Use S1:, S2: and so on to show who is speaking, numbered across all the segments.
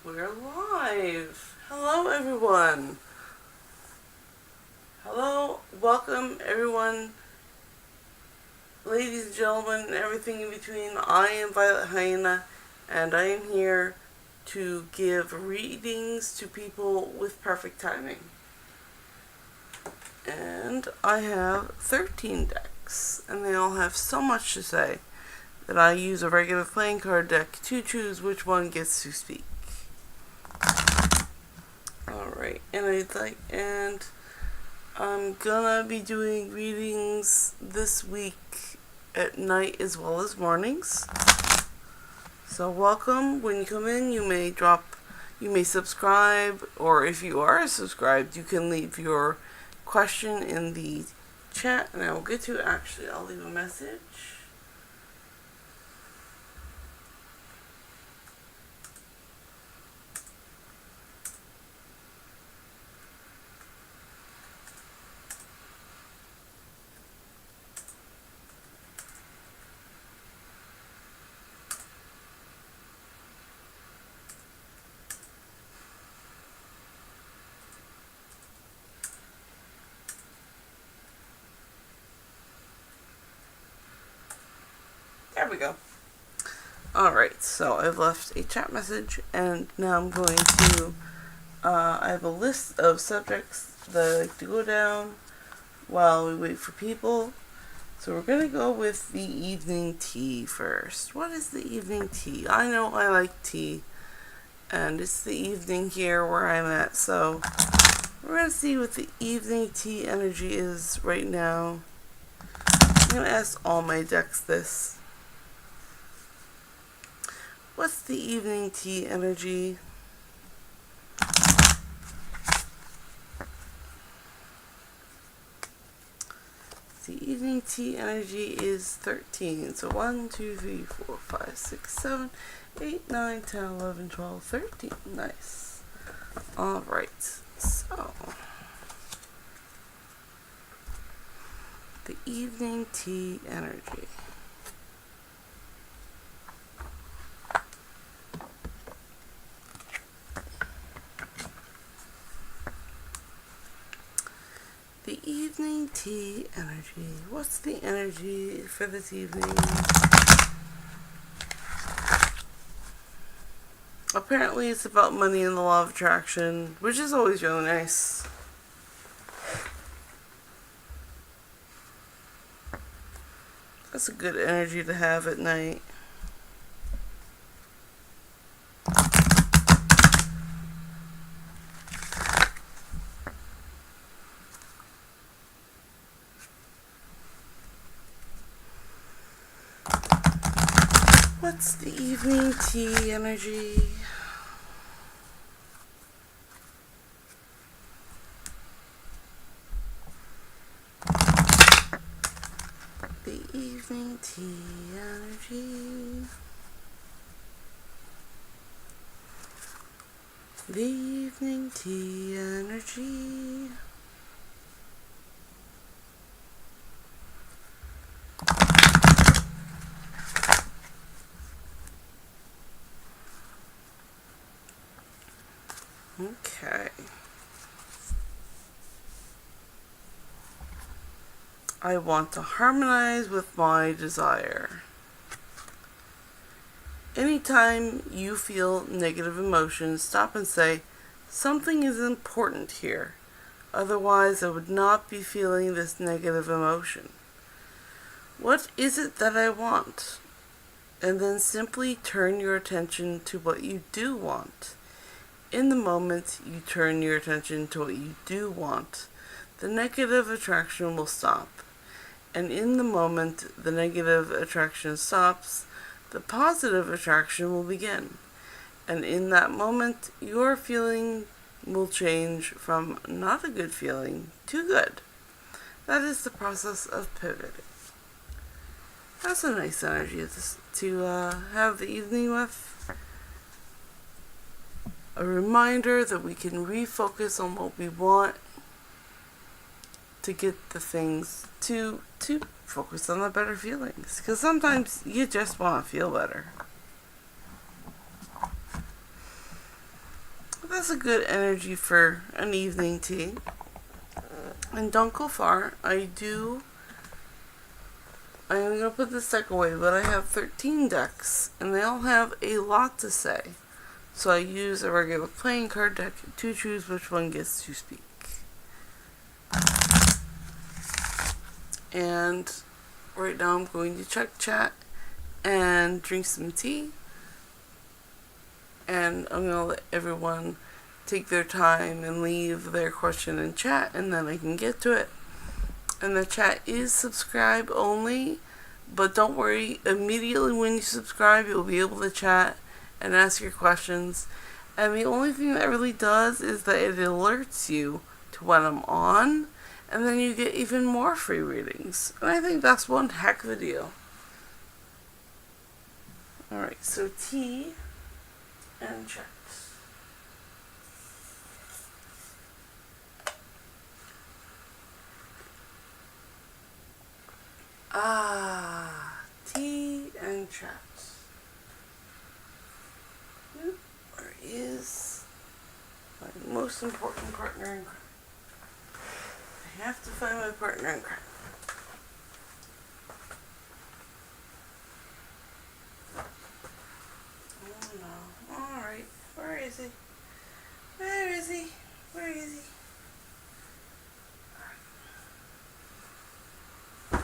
S1: We're live. Hello, everyone. Hello, welcome, everyone, ladies and gentlemen, and everything in between. I am Violet Hyena, and I am here to give readings to people with perfect timing. And I have 13 decks, and they all have so much to say that I use a regular playing card deck to choose which one gets to speak. Alright, and I'm gonna be doing readings this week at night as well as mornings. So welcome. When you come in, you may subscribe, or if you are subscribed, you can leave your question in the chat and I will get to it. Actually, I'll leave a message. There we go. Alright, so I've left a chat message, and now I'm going to, I have a list of subjects that I like to go down while we wait for people. So we're going to go with the evening tea first. What is the evening tea? I know I like tea, and it's the evening here where I'm at, so we're going to see what the evening tea energy is right now. I'm going to ask all my decks this. What's the evening tea energy? The evening tea energy is 13. So 1, 2, 3, 4, 5, 6, 7, 8, 9, 10, 11, 12, 13. Nice. Alright. So the evening tea energy. The evening tea energy. What's the energy for this evening? Apparently it's about money and the law of attraction, which is always really nice. That's a good energy to have at night. What's the evening tea energy? The evening tea energy. The evening tea energy. Okay. I want to harmonize with my desire. Anytime you feel negative emotions, stop and say, something is important here. Otherwise, I would not be feeling this negative emotion. What is it that I want? And then simply turn your attention to what you do want. In the moment you turn your attention to what you do want, the negative attraction will stop. And in the moment the negative attraction stops, the positive attraction will begin. And in that moment, your feeling will change from not a good feeling to good. That is the process of pivoting. That's a nice energy to have the evening with. A reminder that we can refocus on what we want to get the things to focus on the better feelings. Because sometimes you just want to feel better. But that's a good energy for an evening tea. And don't go far. I am going to put this deck away, but I have 13 decks, and they all have a lot to say. So I use a regular playing card deck to choose which one gets to speak. And right now I'm going to check chat and drink some tea. And I'm going to let everyone take their time and leave their question in chat, and then I can get to it. And the chat is subscribe only, but don't worry, immediately when you subscribe you'll be able to chat and ask your questions. And the only thing that really does is that it alerts you to when I'm on, and then you get even more free readings. And I think that's one heck of a deal. Alright, so tea and chat. Tea and chat. Where is my most important partner in crime? I have to find my partner in crime. Oh no. Alright. Where is he? Where is he? Where is he?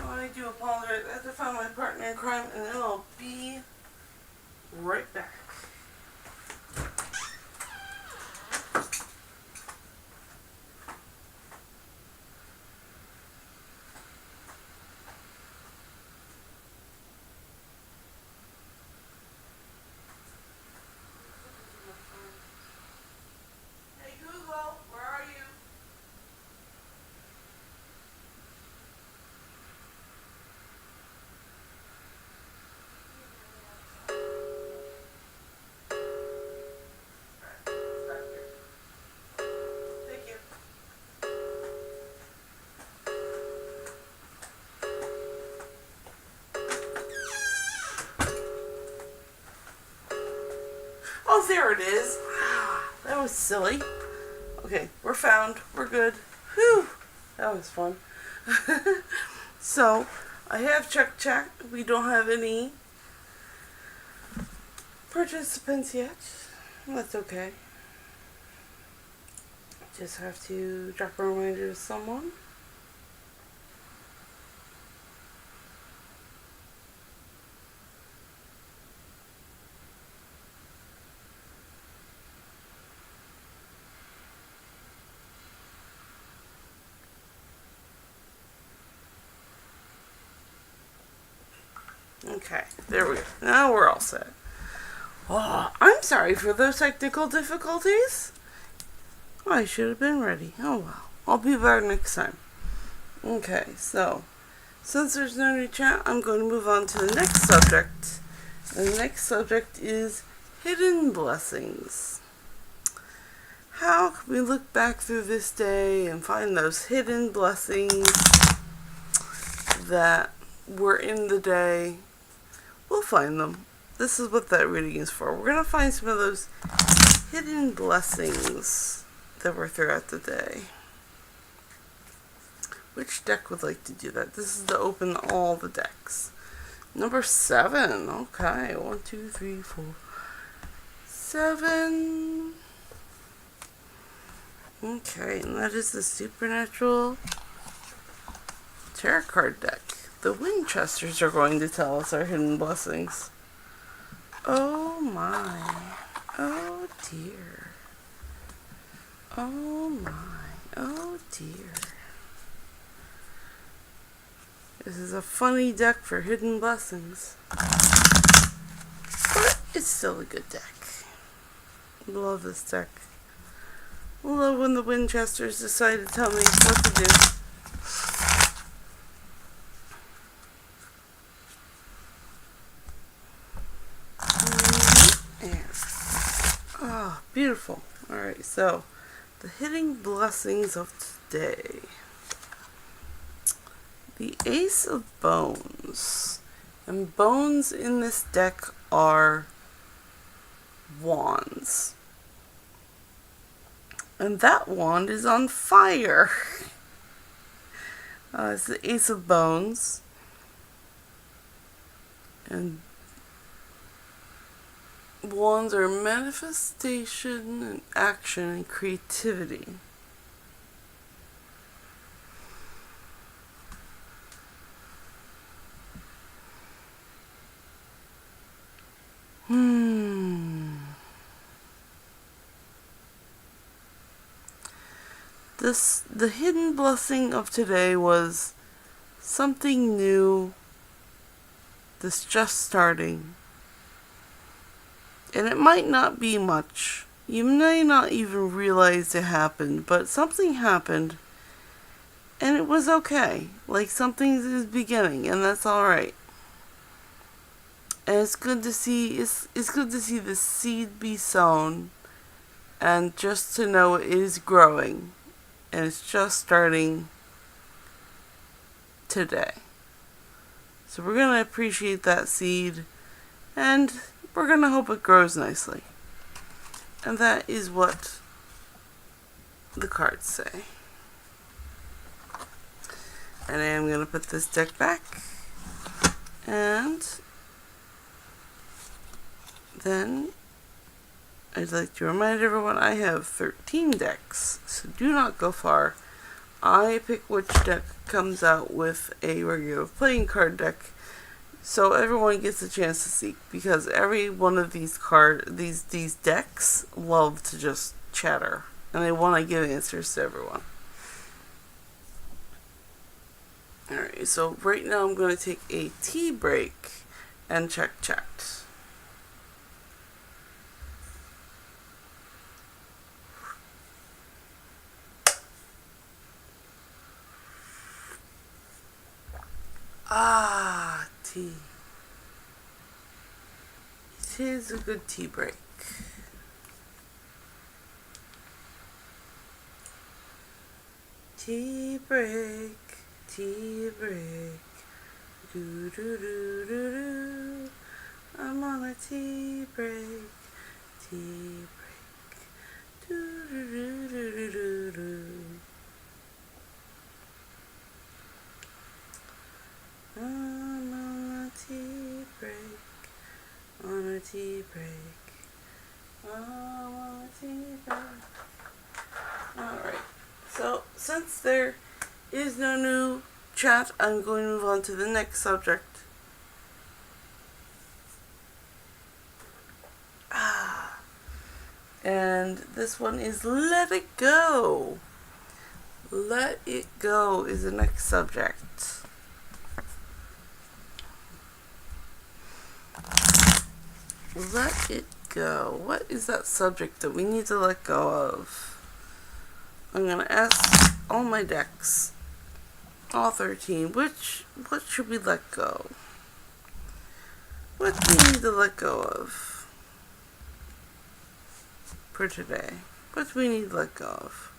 S1: I do apologize. I have to find my partner in crime, and then I'll be right back. Hey Google, where are you? Oh, there it is. That was silly. Okay, we're found. We're good. Whew. That was fun. So, I have checked chat. We don't have any participants yet. That's okay. Just have to drop a reminder to someone. Okay, there we go. Now we're all set. Oh, I'm sorry for those technical difficulties. I should have been ready. Oh well. I'll be back next time. Okay, so since there's no new chat, I'm going to move on to the next subject. And the next subject is hidden blessings. How can we look back through this day and find those hidden blessings that were in the day? We'll find them. This is what that reading is for. We're going to find some of those hidden blessings that were throughout the day. Which deck would like to do that? This is to open all the decks. Number 7. Okay. 1, 2, 3, 4, 7. Okay, and that is the Supernatural Tarot card deck. The Winchesters are going to tell us our hidden blessings. Oh my. Oh dear. Oh my. Oh dear. This is a funny deck for hidden blessings. But it's still a good deck. Love this deck. Love when the Winchesters decide to tell me what to do. Beautiful. Alright, so the hidden blessings of today. The Ace of Bones. And bones in this deck are wands. And that wand is on fire. It's the Ace of Bones. And wands are manifestation and action and creativity. The hidden blessing of today was something new that's just starting. And it might not be much. You may not even realize it happened, but something happened and it was okay. Like something is beginning, and that's alright. And it's good to see the seed be sown, and just to know it is growing, and it's just starting today. So we're gonna appreciate that seed, and we're gonna hope it grows nicely. And that is what the cards say. And I am gonna put this deck back, and then I'd like to remind everyone I have 13 decks, so do not go far. I pick which deck comes out with a regular playing card deck, so everyone gets a chance to see, because every one of these decks love to just chatter, and they want to give answers to everyone. Alright, so right now I'm going to take a tea break and check chat. Tea. It is a good tea break. Tea break, tea break. Do do do do do. I'm on a tea break, tea break. Do do do do do do do. I'm on a tea break, on a tea break. I'm on a tea break. Alright, so since there is no new chat, I'm going to move on to the next subject. And this one is Let It Go. Let It Go is the next subject. Let it go. What is that subject that we need to let go of? I'm going to ask all my decks, all 13, what should we let go? What do we need to let go of for today? What do we need to let go of?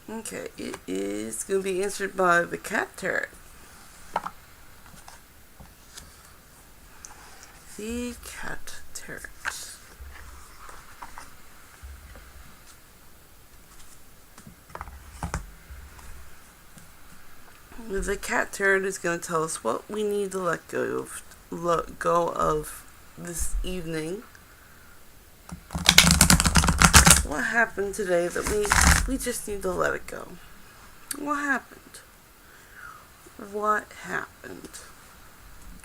S1: Okay, it is going to be answered by the Cat Tarot. The Cat Tarot. The Cat Tarot is going to tell us what we need to let go of this evening. What happened today that we just need to let it go? What happened? What happened?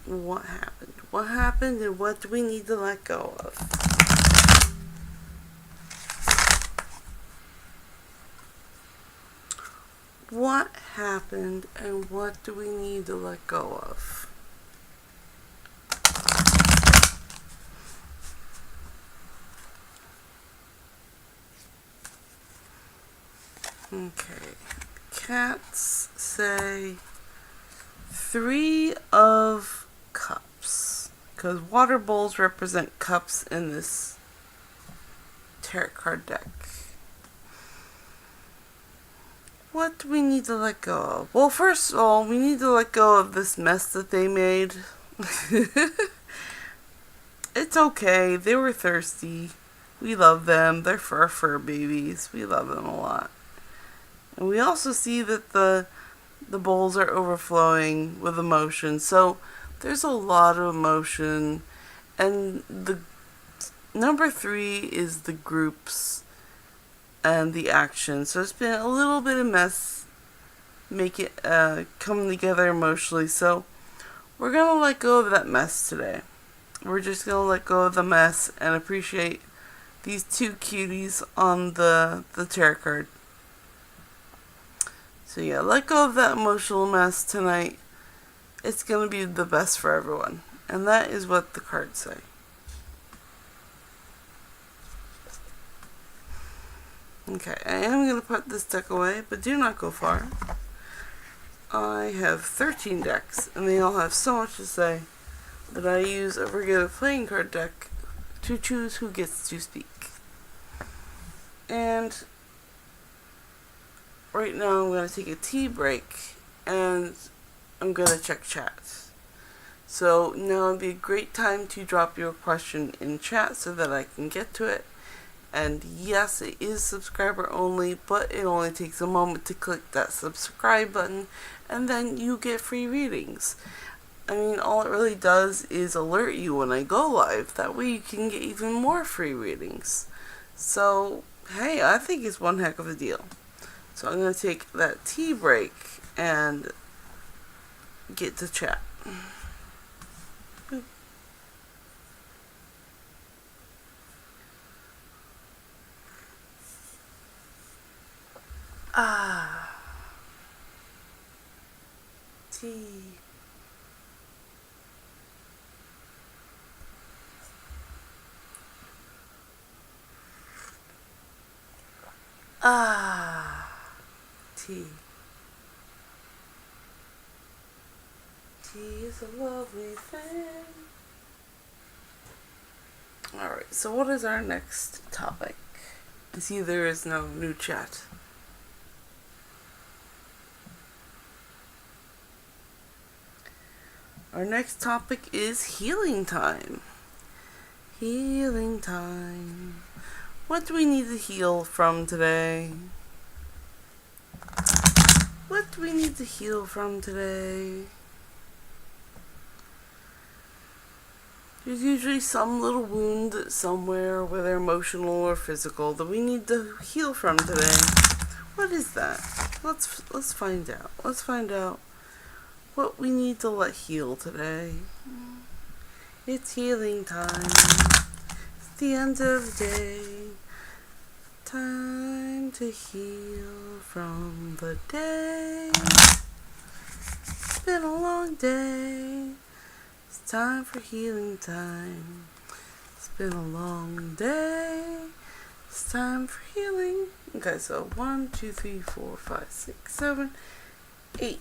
S1: What happened? What happened, and what do we need to let go of? What happened, and what do we need to let go of? Okay. Cats say 3 of Cups, because water bowls represent cups in this tarot card deck. What do we need to let go of? Well, first of all, we need to let go of this mess that they made. It's okay. They were thirsty. We love them. They're fur babies. We love them a lot. And we also see that the bowls are overflowing with emotion. So there's a lot of emotion. And the number 3 is the groups and the action. So it's been a little bit of mess, make it come together emotionally. So we're gonna let go of that mess today. We're just gonna let go of the mess and appreciate these 2 cuties on the tarot card. So yeah, let go of that emotional mess tonight. It's gonna be the best for everyone. And that is what the cards say. Okay, I am going to put this deck away, but do not go far. I have 13 decks, and they all have so much to say that I use a regular playing card deck to choose who gets to speak. And right now I'm going to take a tea break, and I'm going to check chat. So now would be a great time to drop your question in chat so that I can get to it. And yes, it is subscriber only, but it only takes a moment to click that subscribe button, and then you get free readings. I mean, all it really does is alert you when I go live. That way you can get even more free readings. So, hey, I think it's one heck of a deal. So I'm going to take that tea break and get to chat. Tea. Tea. Tea is a lovely thing. Alright, so what is our next topic? I see there is no new chat. Our next topic is healing time. Healing time. What do we need to heal from today? What do we need to heal from today? There's usually some little wound somewhere, whether emotional or physical, that we need to heal from today. What is that? Let's find out. Let's find out what we need to let heal today. It's healing time. It's the end of the day. Time to heal from the day. It's been a long day. It's time for healing time. It's been a long day. It's time for healing. Okay, so 1, 2, 3, 4, 5, 6, 7, 8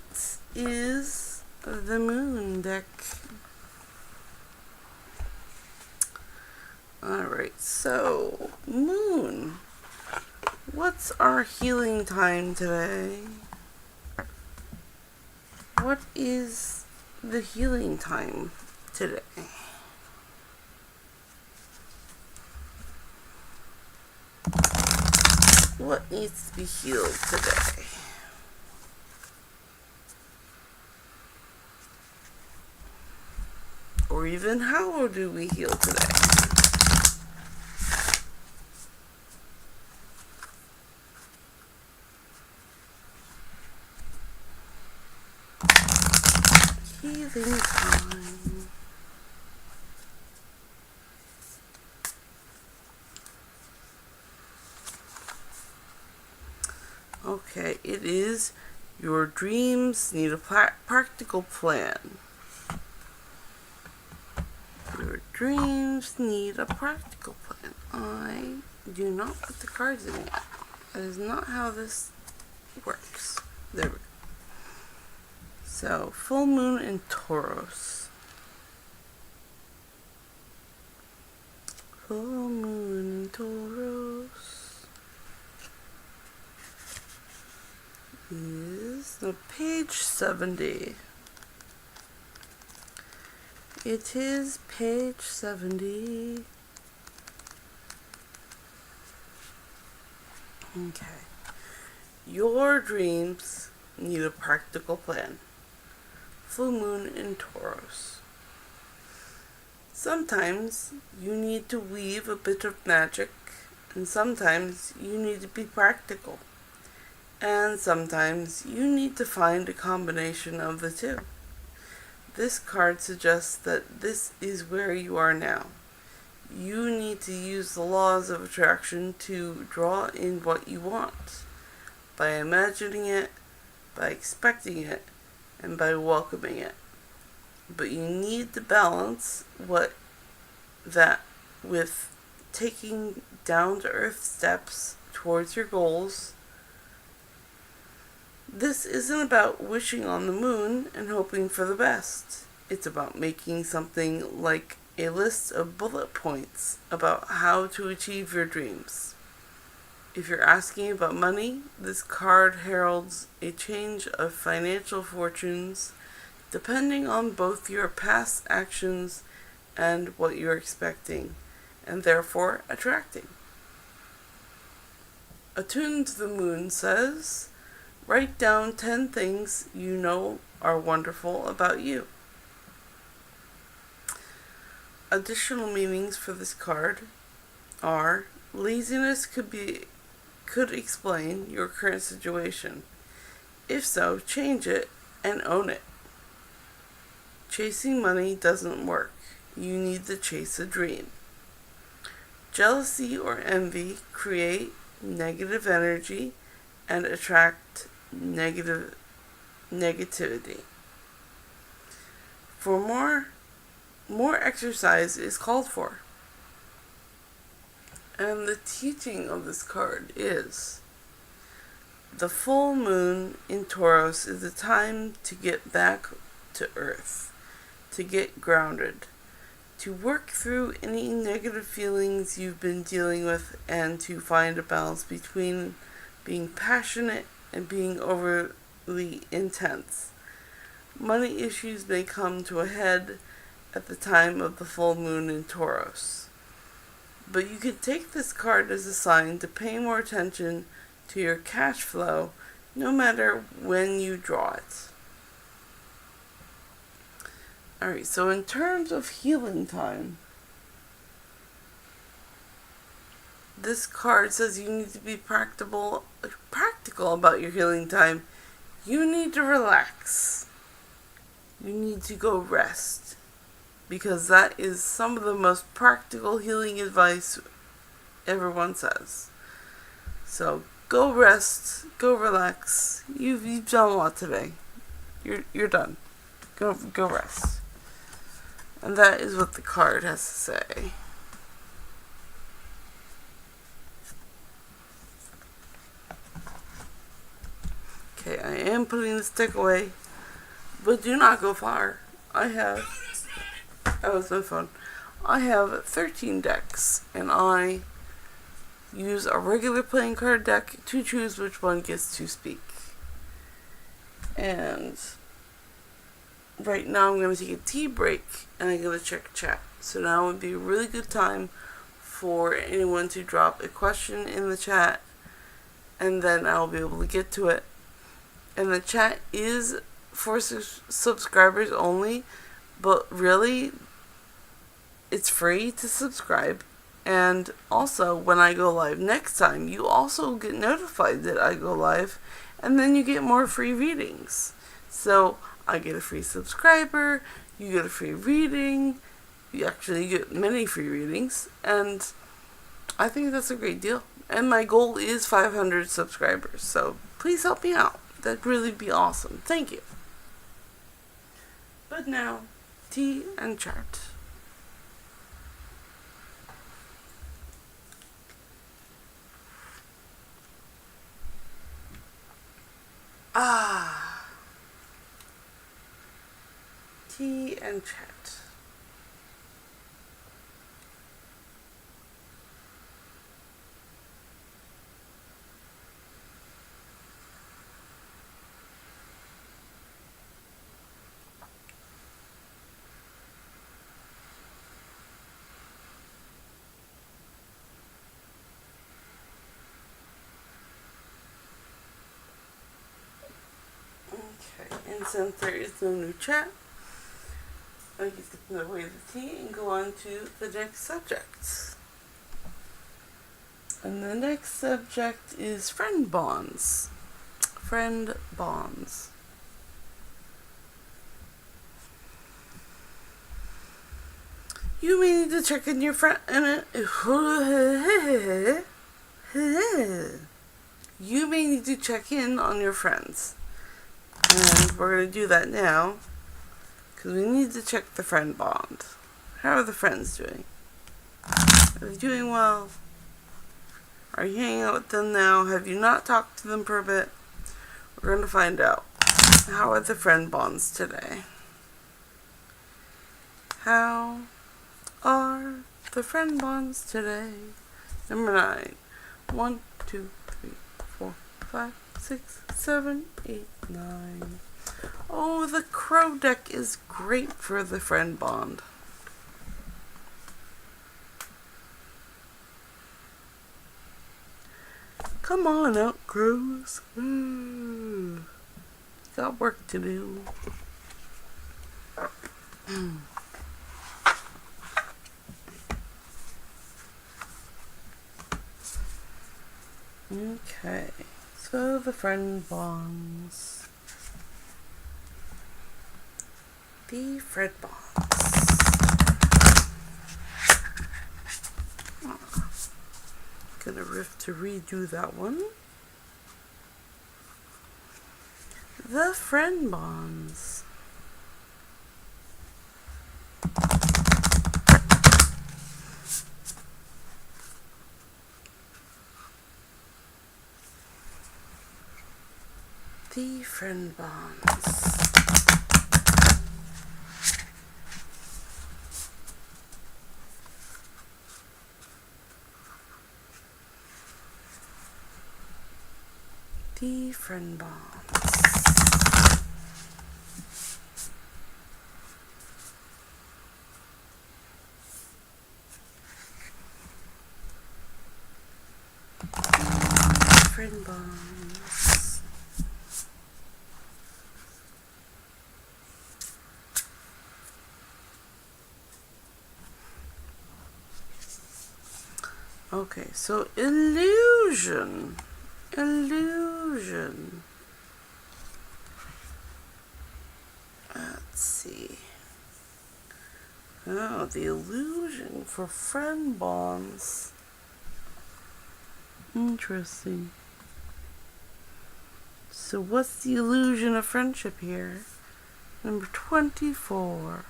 S1: is the moon deck. Alright, so moon. What's our healing time today? What is the healing time today? What needs to be healed today? Or even how do we heal today? Healing time. Okay, it is your dreams need a practical plan. Your dreams need a practical plan. I do not put the cards in yet. That is not how this works. There we go. So, full moon in Taurus. Full moon in Taurus. is page 70. It is page 70. Okay. Your dreams need a practical plan. Full moon in Taurus. Sometimes you need to weave a bit of magic, and sometimes you need to be practical. And sometimes you need to find a combination of the two. This card suggests that this is where you are now. You need to use the laws of attraction to draw in what you want, by imagining it, by expecting it, and by welcoming it. But you need to balance that with taking down-to-earth steps towards your goals. This isn't about wishing on the moon and hoping for the best. It's about making something like a list of bullet points about how to achieve your dreams. If you're asking about money, this card heralds a change of financial fortunes depending on both your past actions and what you're expecting, and therefore attracting. Attuned to the Moon says, write down 10 things you know are wonderful about you. Additional meanings for this card are, laziness could explain your current situation. If so, change it and own it. Chasing money doesn't work. You need to chase a dream. Jealousy or envy create negative energy and attract negativity. For more exercise is called for. And the teaching of this card is, the full moon in Taurus is the time to get back to earth, to get grounded, to work through any negative feelings you've been dealing with, and to find a balance between being passionate and being overly intense. Money issues may come to a head at the time of the full moon in Taurus. But you could take this card as a sign to pay more attention to your cash flow no matter when you draw it. Alright, so in terms of healing time, this card says you need to be practical about your healing time. You need to relax. You need to go rest. Because that is some of the most practical healing advice everyone says. So go rest, go relax. You've done a lot today. You're done. Go rest. And that is what the card has to say. Okay, I am putting this deck away, but do not go far. That was my phone. I have 13 decks, and I use a regular playing card deck to choose which one gets to speak. And right now I'm going to take a tea break, and I'm going to check chat. So now would be a really good time for anyone to drop a question in the chat, and then I'll be able to get to it. And the chat is for subscribers only, but really, it's free to subscribe. And also, when I go live next time, you also get notified that I go live, and then you get more free readings. So I get a free subscriber, you get a free reading, you actually get many free readings, and I think that's a great deal. And my goal is 500 subscribers, so please help me out. That'd really be awesome. Thank you. But now, tea and chat. Tea and chat. And since there is no new chat, I get to put away the tea and go on to the next subject. And the next subject is friend bonds. Friend bonds. You may need to check in your friend. You may need to check in on your friends. And we're going to do that now. Because we need to check the friend bond. How are the friends doing? Are they doing well? Are you hanging out with them now? Have you not talked to them for a bit? We're going to find out. How are the friend bonds today? How are the friend bonds today? Number 9. 1, 2, 3, 4, 5, 6, 7, 8, 9. Oh, the crow deck is great for the friend bond. Come on out, crows. Got work to do. Okay, so the friend bonds. The friend bonds. Gonna have to redo that one. The friend bonds. The friend bonds. The friend bonds. Friend bonds. Okay, so illusion. Illusion. Let's see. Oh, the illusion for friend bonds. Interesting. So what's the illusion of friendship here? Number 24.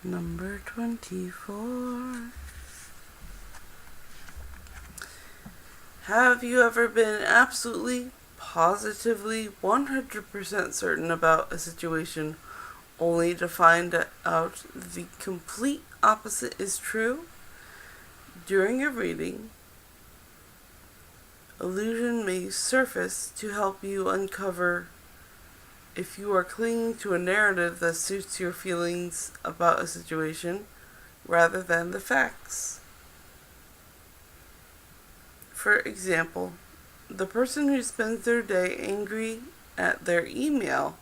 S1: Number 24. Have you ever been absolutely, positively, 100% certain about a situation only to find out the complete opposite is true? During a reading, illusion may surface to help you uncover if you are clinging to a narrative that suits your feelings about a situation rather than the facts. For example, the person who spends their day angry at their email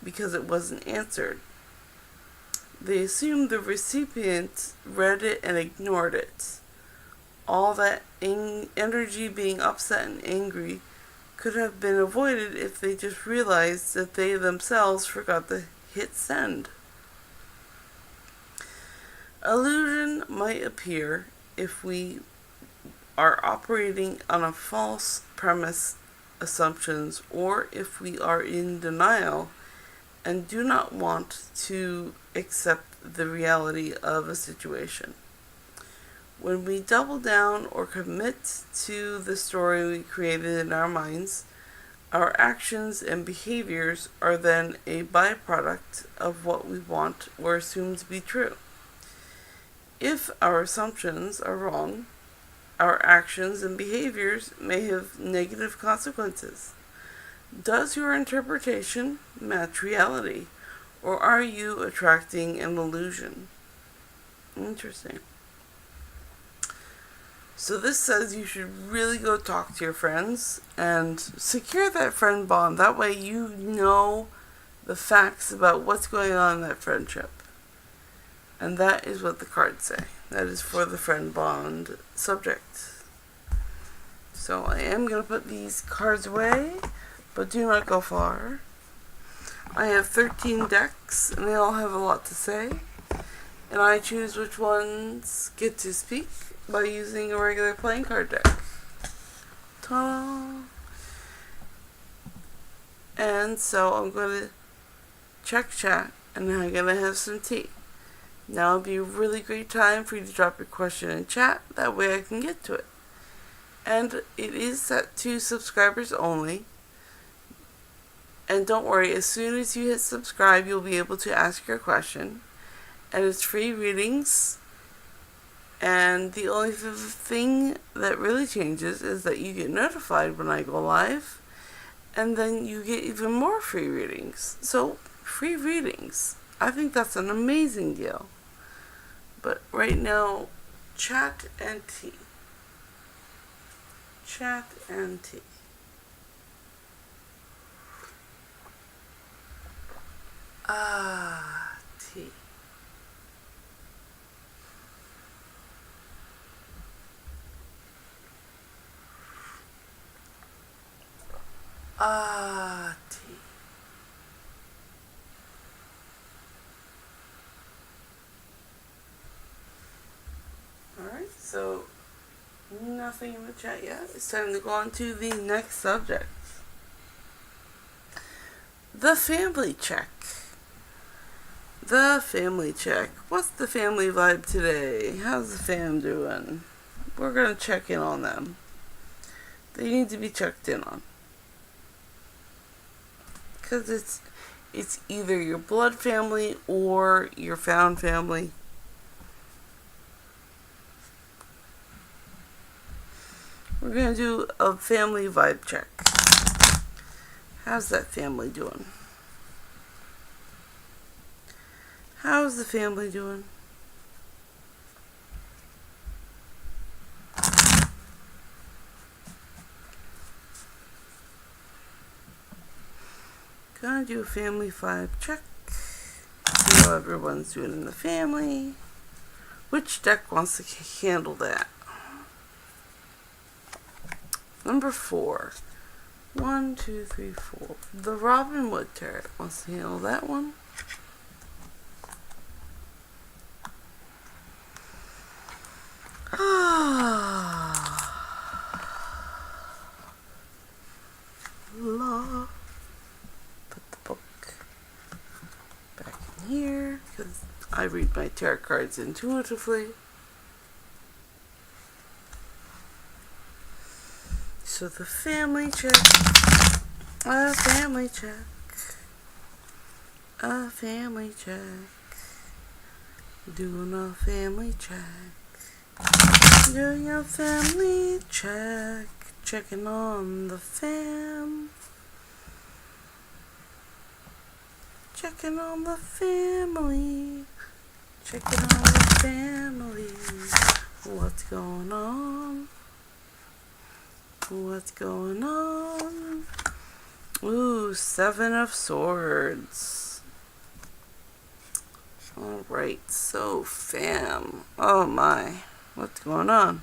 S1: because it wasn't answered. They assume the recipient read it and ignored it. All that energy being upset and angry could have been avoided if they just realized that they themselves forgot to hit send. Illusion might appear if we are operating on a false premise assumptions, or if we are in denial and do not want to accept the reality of a situation. When we double down or commit to the story we created in our minds, our actions and behaviors are then a byproduct of what we want or assume to be true. If our assumptions are wrong, our actions and behaviors may have negative consequences. Does your interpretation match reality, or are you attracting an illusion? Interesting. So this says you should really go talk to your friends and secure that friend bond. That way you know the facts about what's going on in that friendship. And that is what the cards say. That is for the friend bond subject. So I am going to put these cards away, but do not go far. I have 13 decks, and they all have a lot to say. And I choose which ones get to speak by using a regular playing card deck. Ta-da! And so I'm going to check chat, and I'm going to have some tea. Now would be a really great time for you to drop your question in chat. That way I can get to it. And it is set to subscribers only. And don't worry, as soon as you hit subscribe, you'll be able to ask your question. And it's free readings. And the only thing that really changes is that you get notified when I go live. And then you get even more free readings. So, free readings. I think that's an amazing deal. But right now, chat and tea. Chat and tea. Tea. Tea. Alright, so nothing in the chat yet. It's time to go on to the next subject. The family check. The family check. What's the family vibe today? How's the fam doing? We're going to check in on them. They need to be checked in on. Because it's either your blood family or your found family. We're going to do a family vibe check. How's that family doing? How's the family doing? Gonna do a family vibe check. See how everyone's doing in the family. Which deck wants to handle that? Number 4. 1, 2, 3, 4. The Robin Wood Tarot wants to handle that one. Put the book back in here because I read my tarot cards intuitively. So the family check. A family check. A family check. Doing a family check. Doing a family check. Checking on the fam. Checking on the family. Checking on the family. What's going on? What's going on? Ooh, 7 of Swords. Alright, so fam. Oh my. What's going on?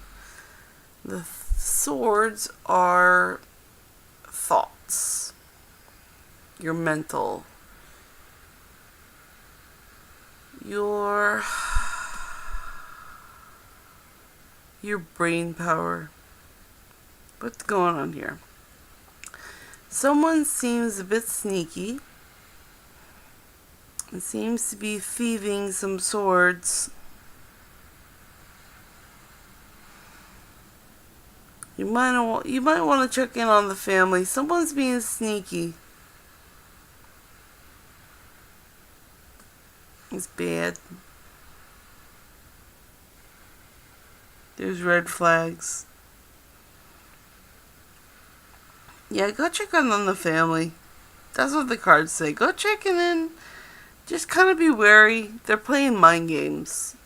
S1: The swords are thoughts. Your mental. Your brain power. What's going on here? Someone seems a bit sneaky. It seems to be thieving some swords. You might want to check in on the family. Someone's being sneaky. It's bad. There's red flags. Yeah, go check on the family. That's what the cards say. Go checking in. Just kind of be wary. They're playing mind games.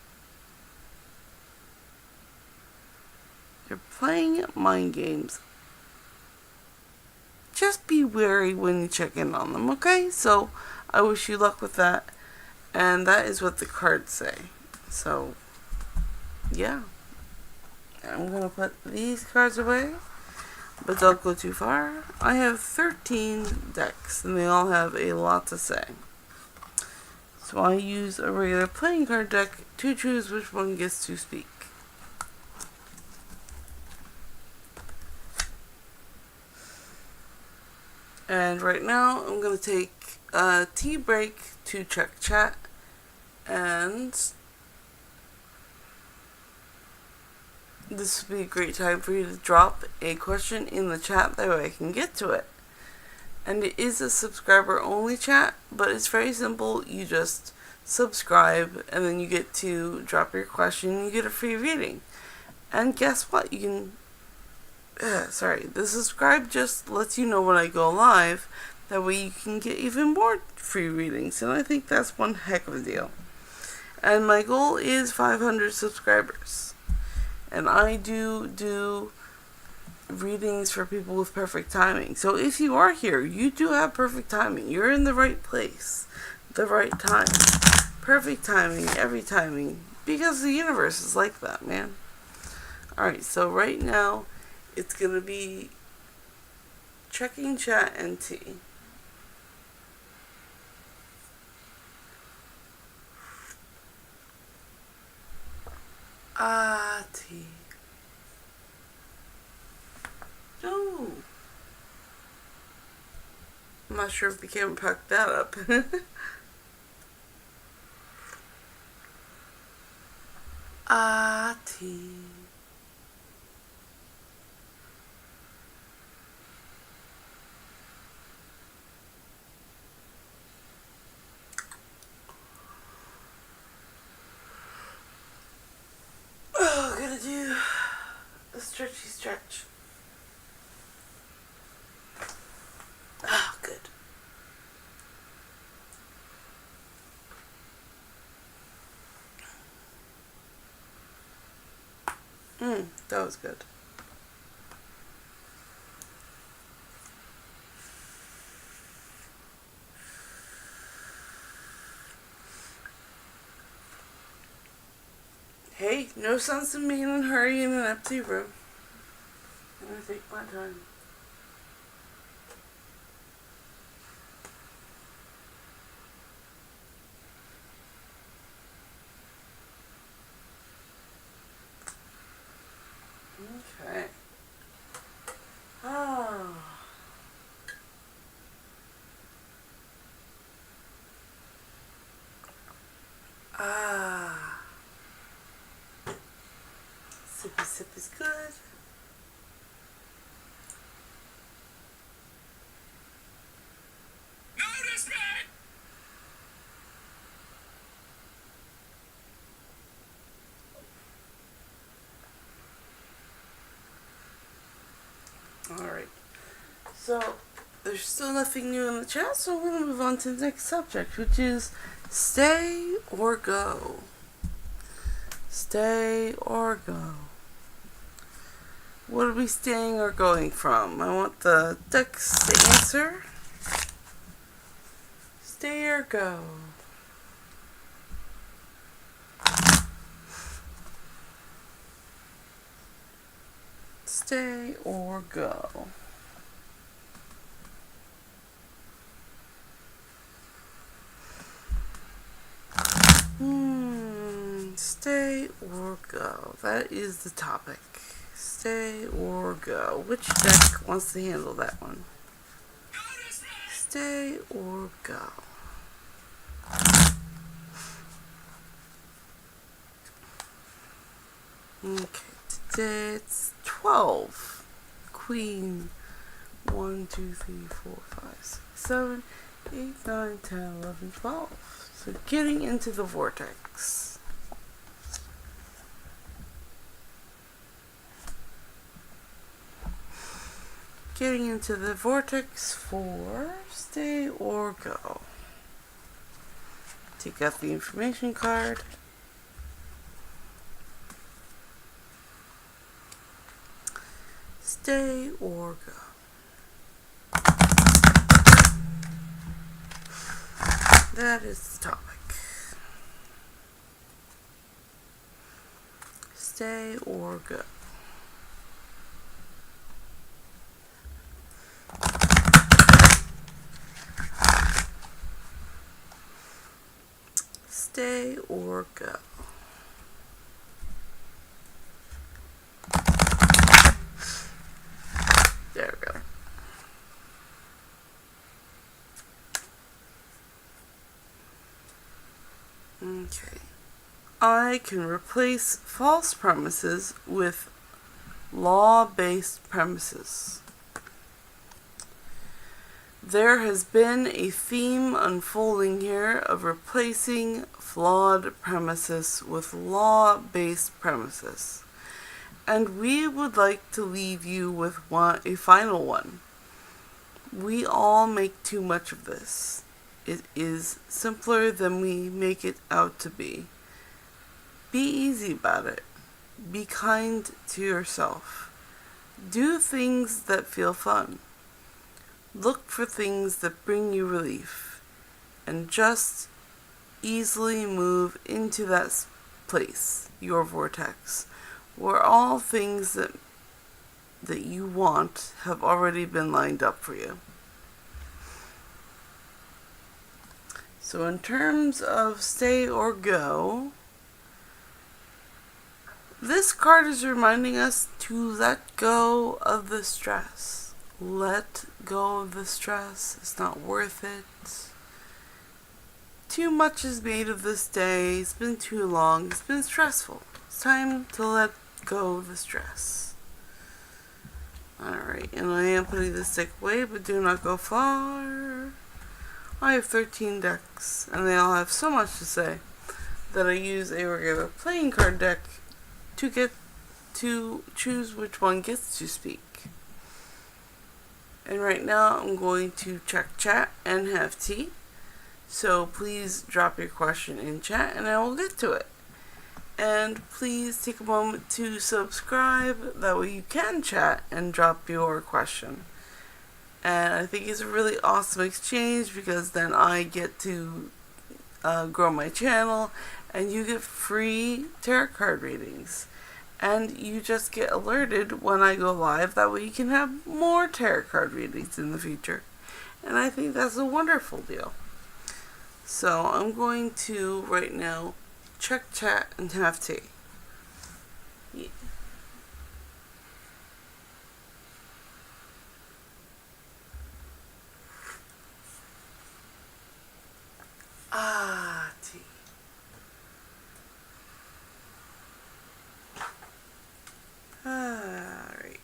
S1: They're playing mind games. Just be wary when you check in on them, okay? So, I wish you luck with that. And that is what the cards say. So, yeah. I'm going to put these cards away, but don't go too far. I have 13 decks, and they all have a lot to say. So I use a regular playing card deck to choose which one gets to speak. And right now, I'm going to take a tea break to check chat, and this would be a great time for you to drop a question in the chat, that way I can get to it. And it is a subscriber only chat, but it's very simple. You just subscribe and then you get to drop your question and you get a free reading. And guess what? You can the subscribe just lets you know when I go live. That way you can get even more free readings, and I think that's one heck of a deal. And my goal is 500 subscribers. And I do readings for people with perfect timing. So if you are here, you do have perfect timing. You're in the right place, the right time. Perfect timing, every timing, because the universe is like that, man. Alright, so right now, it's going to be checking chat and tea. Tea. No. I'm not sure if the camera picked that up. Tea. Oh, I'm gonna do a stretchy stretch. Oh, good. That was good. Hey, no sense in being in a hurry in an empty room. I'm gonna take my time. Okay. Oh. Sippy sip is good. Notice me! Alright. So, there's still nothing new in the chat, so we're going to move on to the next subject, which is stay or go. Stay or go. What are we staying or going from? I want the decks to answer. Stay or go. Stay or go. Stay or go. That is the topic. Stay or go. Which deck wants to handle that one? Stay or go. Okay, today it's 12. Queen. 1, 2, 3, 4, 5, 6, 7, 8, 9, 10, 11, 12. So getting into the vortex. Getting into the vortex for stay or go. Take out the information card. Stay or go. That is the topic. Stay or go. Stay or go. There we go. Okay. I can replace false premises with law-based premises. There has been a theme unfolding here of replacing flawed premises with law-based premises. And we would like to leave you with a final one. We all make too much of this. It is simpler than we make it out to be. Be easy about it. Be kind to yourself. Do things that feel fun. Look for things that bring you relief. And just easily move into that place, your vortex, where all things that you want have already been lined up for you. So in terms of stay or go, this card is reminding us to let go of the stress. Let go of the stress. It's not worth it. Too much is made of this day. It's been too long. It's been stressful. It's time to let go of the stress. Alright, and I am putting this deck away, but do not go far. I have 13 decks, and they all have so much to say that I use a regular playing card deck to get to choose which one gets to speak. And right now I'm going to check chat and have tea. So please drop your question in chat and I will get to it. And please take a moment to subscribe, that way you can chat and drop your question. And I think it's a really awesome exchange because then I get to grow my channel and you get free tarot card readings. And you just get alerted when I go live, that way you can have more tarot card readings in the future. And I think that's a wonderful deal. So I'm going to right now check chat and have tea. Yeah. Tea. Alright.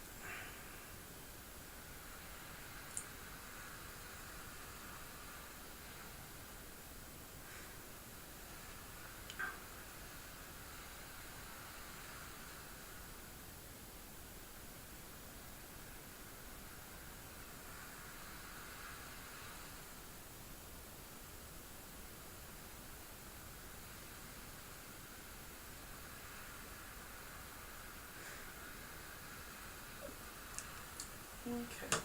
S1: Okay.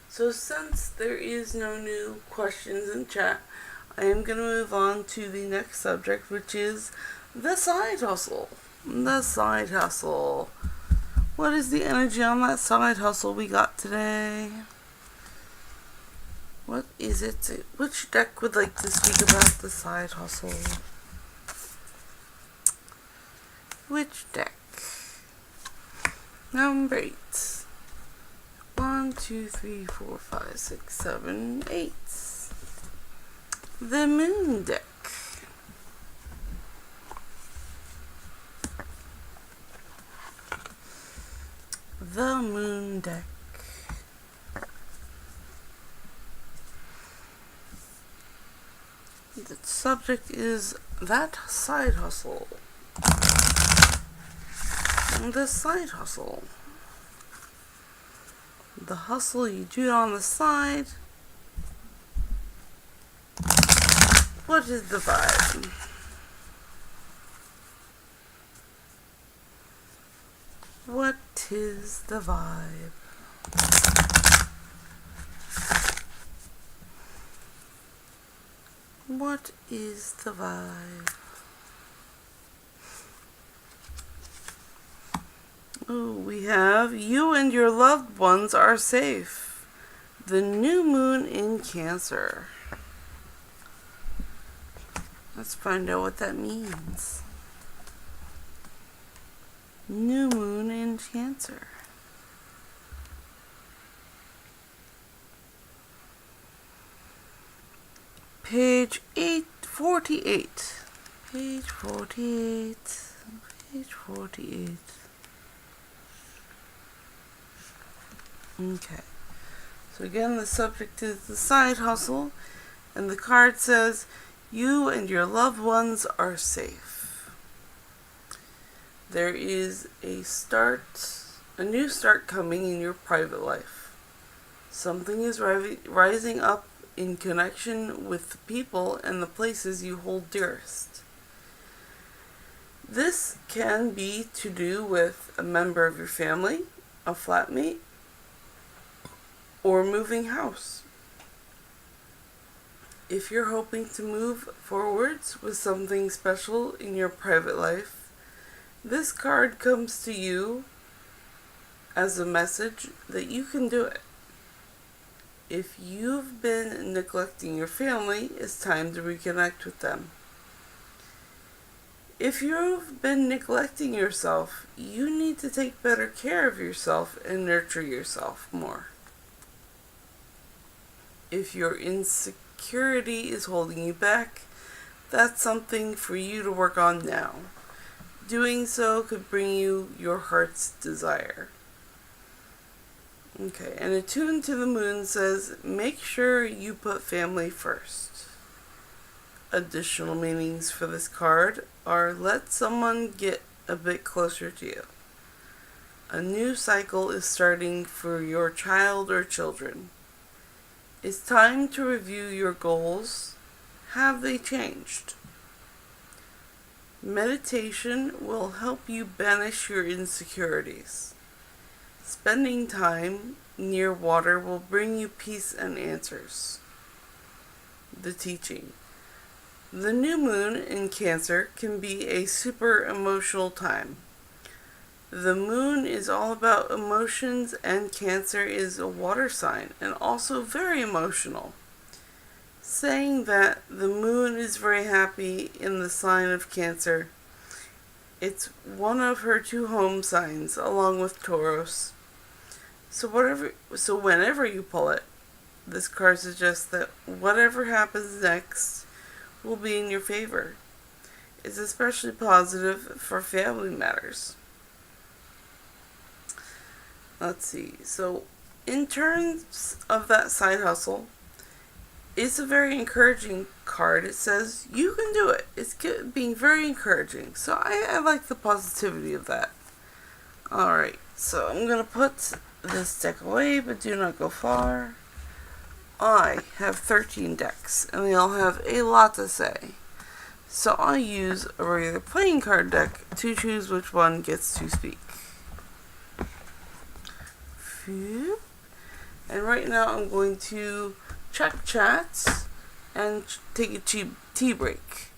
S1: So since there is no new questions in chat, I am going to move on to the next subject, which is the side hustle. The side hustle. What is the energy on that side hustle we got today? What is it? Which deck would like to speak about the side hustle? Which deck? Number 8. 1, 2, 3, 4, 5, 6, 7, 8. The Moon deck. The Moon deck. The subject is that side hustle. The side hustle. The hustle you do on the side. What is the vibe? What 'tis the vibe. What is the vibe? Oh, we have you and your loved ones are safe. The new moon in Cancer. Let's find out what that means. New moon in Cancer. Page 848. Page 48. Page 48. Okay. So again, the subject is the side hustle, and the card says, you and your loved ones are safe. There is a new start coming in your private life. Something is rising up in connection with the people and the places you hold dearest. This can be to do with a member of your family, a flatmate, or moving house. If you're hoping to move forwards with something special in your private life, this card comes to you as a message that you can do it. If you've been neglecting your family, it's time to reconnect with them. If you've been neglecting yourself, you need to take better care of yourself and nurture yourself more. If your insecurity is holding you back, that's something for you to work on now. Doing so could bring you your heart's desire. Okay, and Attuned to the Moon says, make sure you put family first. Additional meanings for this card are, let someone get a bit closer to you. A new cycle is starting for your child or children. It's time to review your goals. Have they changed? Meditation will help you banish your insecurities. Spending time near water will bring you peace and answers. The teaching. The new moon in Cancer can be a super emotional time. The moon is all about emotions, and Cancer is a water sign and also very emotional. Saying that the moon is very happy in the sign of Cancer, it's one of her two home signs along with Taurus. So whenever you pull it, this card suggests that whatever happens next will be in your favor. It's especially positive for family matters. Let's see. So, in terms of that side hustle, it's a very encouraging card. It says, you can do it. It's being very encouraging. So, I like the positivity of that. Alright, so I'm going to put this deck away, but do not go far. I have 13 decks, and they all have a lot to say. So, I'll use a regular playing card deck to choose which one gets to speak. And right now I'm going to check chats and take a tea break.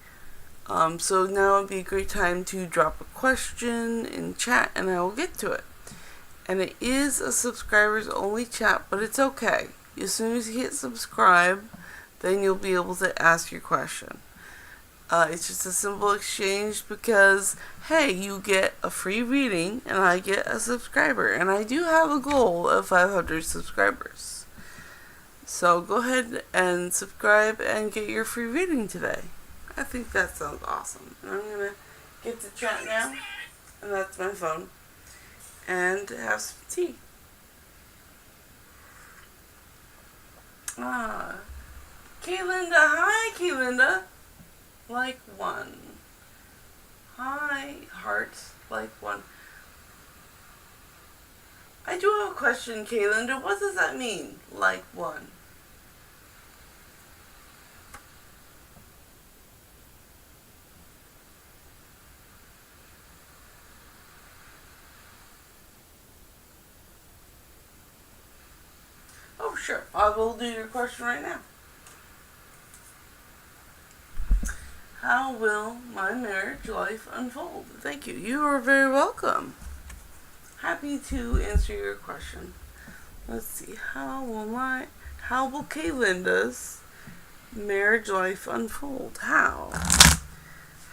S1: So now would be a great time to drop a question in chat and I will get to it. And it is a subscribers only chat, but it's okay. As soon as you hit subscribe, then you'll be able to ask your question. It's just a simple exchange because, hey, you get a free reading and I get a subscriber. And I do have a goal of 500 subscribers. So go ahead and subscribe and get your free reading today. I think that sounds awesome. And I'm going to get to chat now. And that's my phone. And have some tea. Kaylinda. Hi, Kaylinda. Like one. Hi, heart. Like one. I do have a question, Kaylinda. What does that mean? Like one. sure. I will do your question right now. How will my marriage life unfold? Thank you. You are very welcome. Happy to answer your question. Let's see. How will Kaylinda's marriage life unfold? How?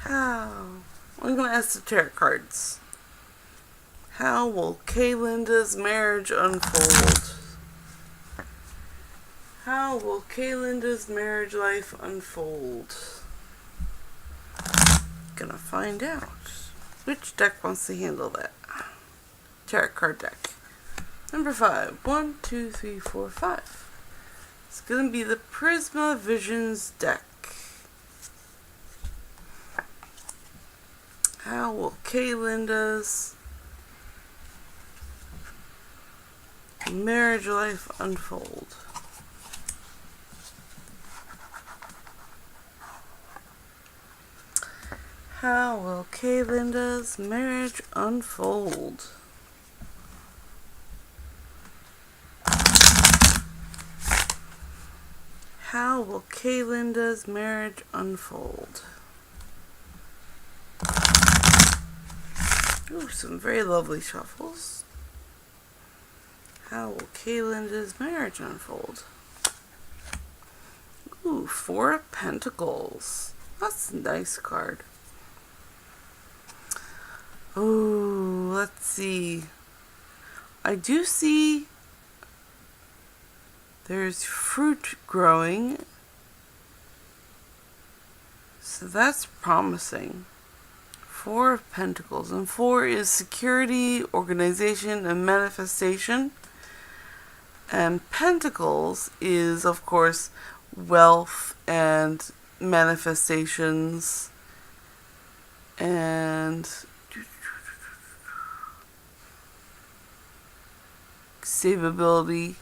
S1: I'm going to ask the tarot cards. How will Kaylinda's marriage unfold? How will Kaylinda's marriage life unfold? Gonna find out. Which deck wants to handle that? Tarot card deck. Number 5. 1, 2, 3, 4, 5. It's gonna be the Prisma Visions deck. How will Kaylinda's marriage life unfold? How will Kaylinda's marriage unfold? How will Kaylinda's marriage unfold? Ooh, some very lovely shuffles. How will Kaylinda's marriage unfold? Ooh, 4 of Pentacles. That's a nice card. Ooh, let's see. I do see there's fruit growing. So that's promising. 4 of Pentacles. And 4 is security, organization, and manifestation. And Pentacles is, of course, wealth and manifestations and stability,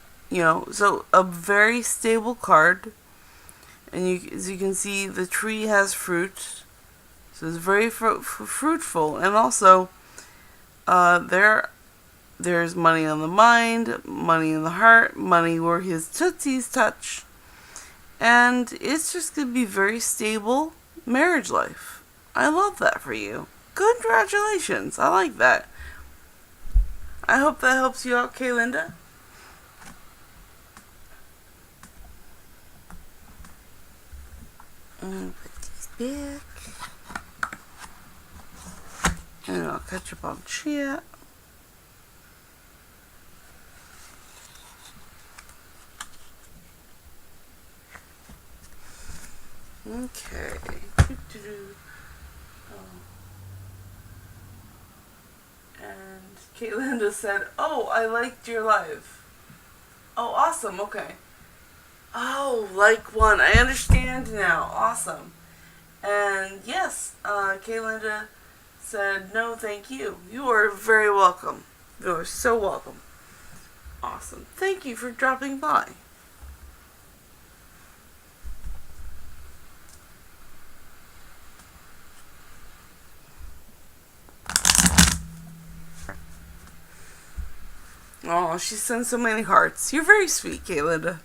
S1: so a very stable card. And as you can see, the tree has fruit, so it's very fruitful. And also, there's money on the mind, money in the heart, money where his tootsies touch, and it's just gonna be very stable marriage life. I love that for you. Congratulations, I like that. I hope that helps you out, Kaylinda. And put these back. And I'll catch up on chat. Okay. And Kaylinda said, "Oh, I liked your live." Oh, awesome. Okay. Oh, like one. I understand now. Awesome. And yes, Kaylinda said, "No, thank you. You are very welcome. You are so welcome." Awesome. Thank you for dropping by. Oh, she sent so many hearts. You're very sweet, Kaylinda.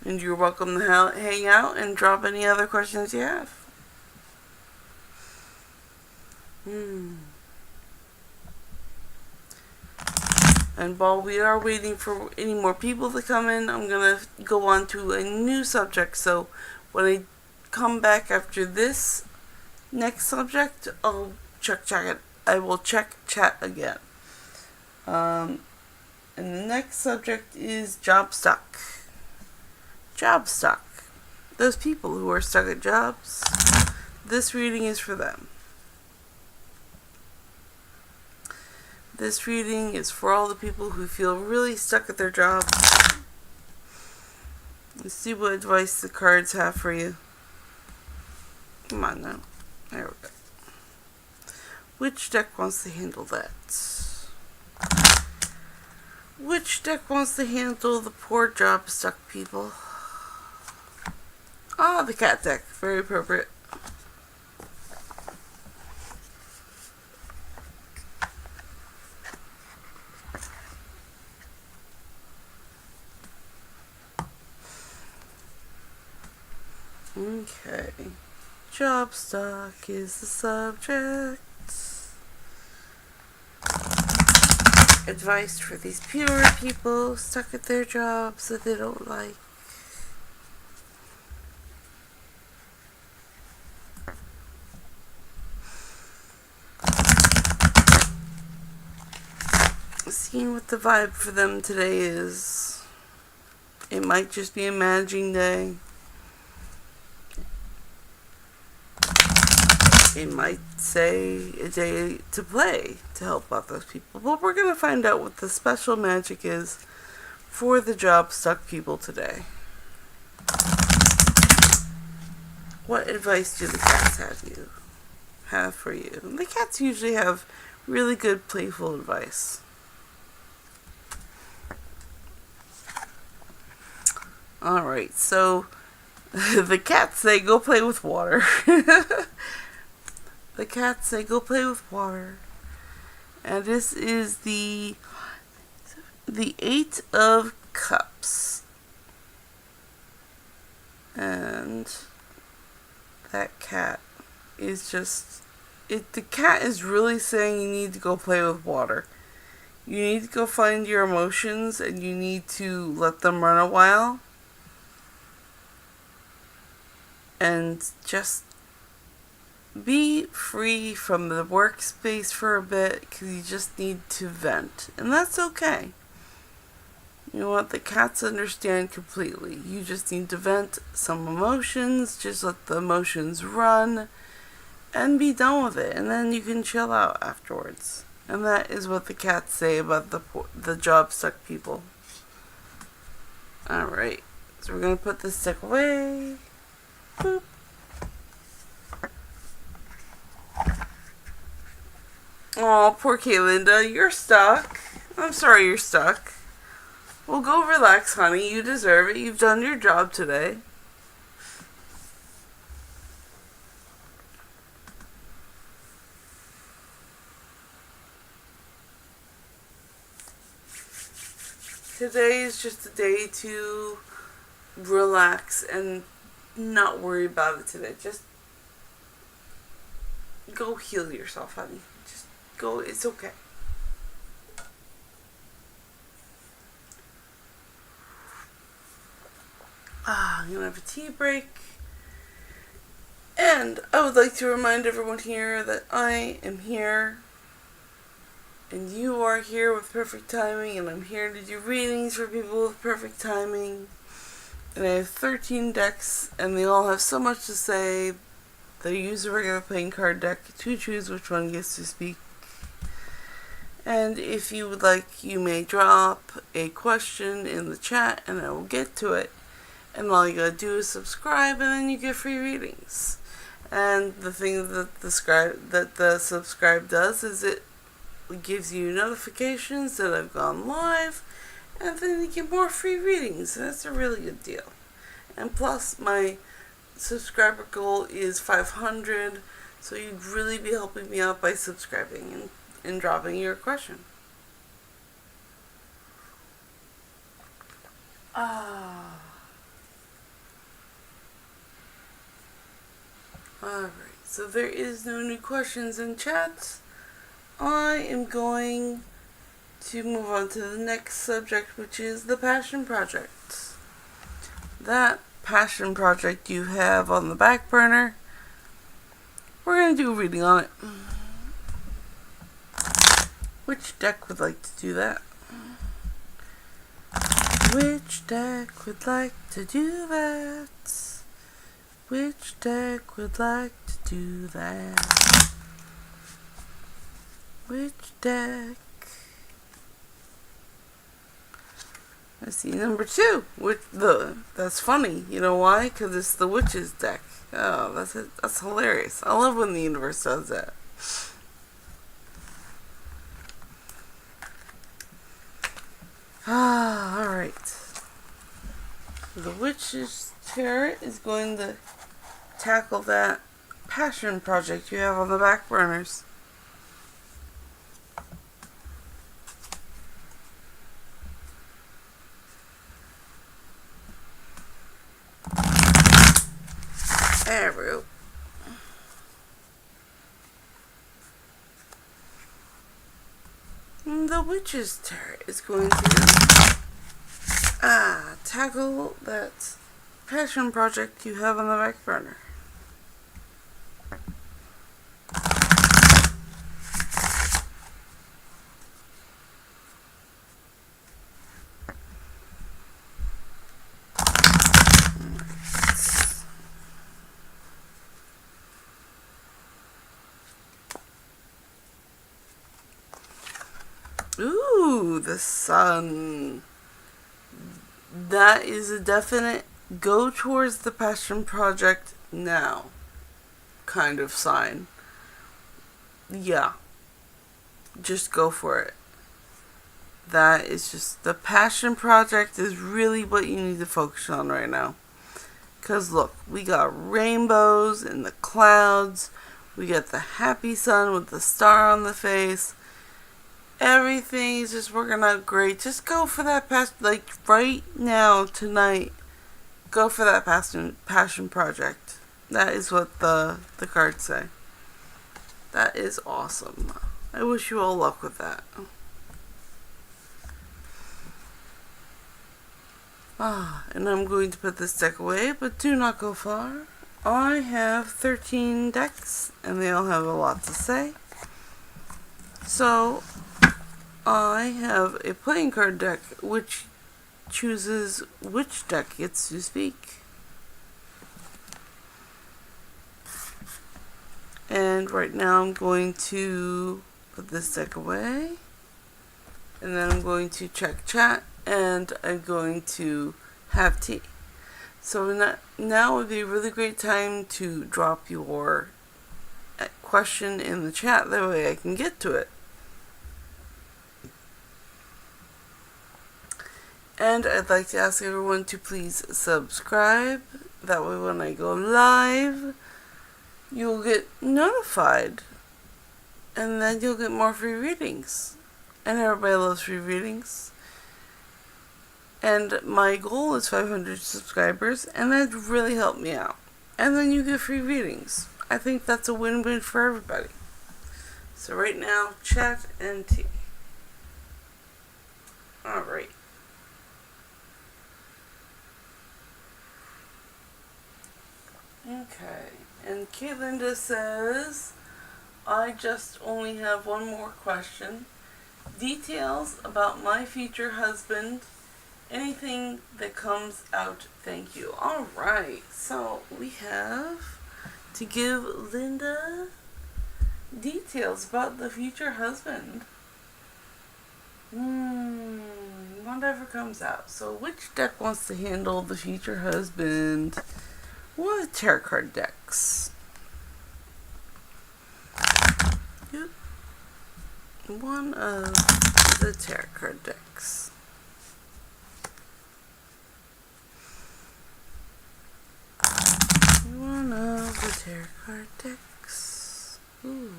S1: And you're welcome to hang out and drop any other questions you have. And while we are waiting for any more people to come in, I'm going to go on to a new subject. So when I come back after this next subject, I'll check it. I will check chat again. And the next subject is job stuck. Job stuck. Those people who are stuck at jobs, this reading is for them. This reading is for all the people who feel really stuck at their jobs. Let's see what advice the cards have for you. Come on now. There we go. Which deck wants to handle that? Which deck wants to handle the poor job stuck people? Ah, the cat deck. Very appropriate. Okay. Job stock is the subject. Advice for these pure people stuck at their jobs that they don't like. Seeing what the vibe for them today is. It might just be a managing day. It might say a day to play to help out those people. But we're going to find out what the special magic is for the job stuck people today. What advice do the cats have for you? The cats usually have really good playful advice. Alright, so the cats say go play with water. The cats say go play with water. And this is the Eight of Cups. And that cat is just... the cat is really saying you need to go play with water. You need to go find your emotions and you need to let them run a while. And just be free from the workspace for a bit because you just need to vent. And that's okay. You know what? The cats understand completely. You just need to vent some emotions. Just let the emotions run and be done with it. And then you can chill out afterwards. And that is what the cats say about the job stuck people. Alright. So we're going to put this stick away. Boop. Oh, poor Kaylinda, you're stuck. I'm sorry you're stuck. Well, go relax, honey. You deserve it. You've done your job today. Today is just a day to relax and not worry about it today. Just go heal yourself, honey. Just go. It's okay. I'm gonna have a tea break. And I would like to remind everyone here that I am here. And you are here with perfect timing. And I'm here to do readings for people with perfect timing. And I have 13 decks. And they all have so much to say. They use a regular playing card deck to choose which one gets to speak. And if you would like, you may drop a question in the chat and I will get to it. And all you gotta do is subscribe and then you get free readings. And the thing that the subscribe does is it gives you notifications that I've gone live, and then you get more free readings. And that's a really good deal. And plus, my subscriber goal is 500, so you'd really be helping me out by subscribing and dropping your question. Alright, so there is no new questions in chat. I am going to move on to the next subject, which is the passion project. That passion project you have on the back burner, we're going to do a reading on it. Which deck would like to do that? Which deck would like to do that? Which deck would like to do that? Which deck? Let's see, number 2. That's funny. You know why? Because it's the Witches deck. Oh, that's hilarious. I love when the universe does that. Alright. The Witch's Tarot is going to tackle that passion project you have on the back burners. There we go. The Witch's Tarot is going to tackle that passion project you have on the back burner. Ooh, the Sun. That is a definite go towards the passion project now kind of sign. Yeah. Just go for it. That is just, the passion project is really what you need to focus on right now. Because look, we got rainbows in the clouds. We got the happy sun with the star on the face. Everything is just working out great. Just go for that passion, like right now, tonight. Go for that passion project. That is what the cards say. That is awesome. I wish you all luck with that. And I'm going to put this deck away, but do not go far. I have 13 decks, and they all have a lot to say. So, I have a playing card deck which chooses which deck gets to speak. And right now I'm going to put this deck away. And then I'm going to check chat. And I'm going to have tea. So now would be a really great time to drop your question in the chat. That way I can get to it. And I'd like to ask everyone to please subscribe. That way when I go live, you'll get notified. And then you'll get more free readings. And everybody loves free readings. And my goal is 500 subscribers, and that'd really help me out. And then you get free readings. I think that's a win-win for everybody. So right now, chat and tea. Alright. Okay. And Caitlinda says, I just only have one more question. Details about my future husband. Anything that comes out, thank you. Alright, so we have to give Linda details about the future husband. Whatever comes out. So which deck wants to handle the future husband? One of the tarot card decks. Yep. One of the tarot card decks. One of the tarot card decks. Ooh.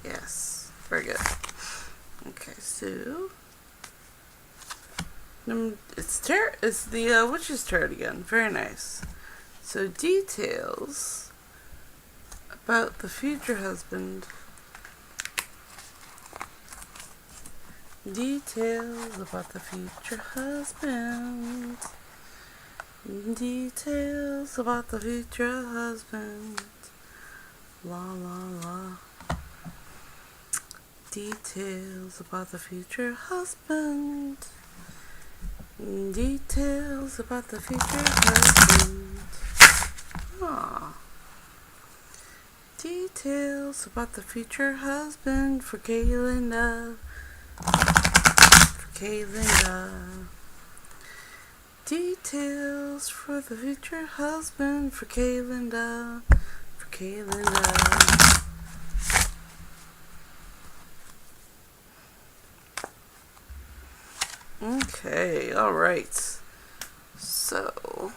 S1: Yes. Very good. Okay, so it's the Witch's Tarot again. Very nice. So details about the future husband. Details about the future husband. Details about the future husband. La la la. Details about the future husband. Details about the future husband. Details about the future husband for Caitlinda. For Caitlinda. Details for the future husband for Caitlinda. For Caitlinda. Okay, alright. So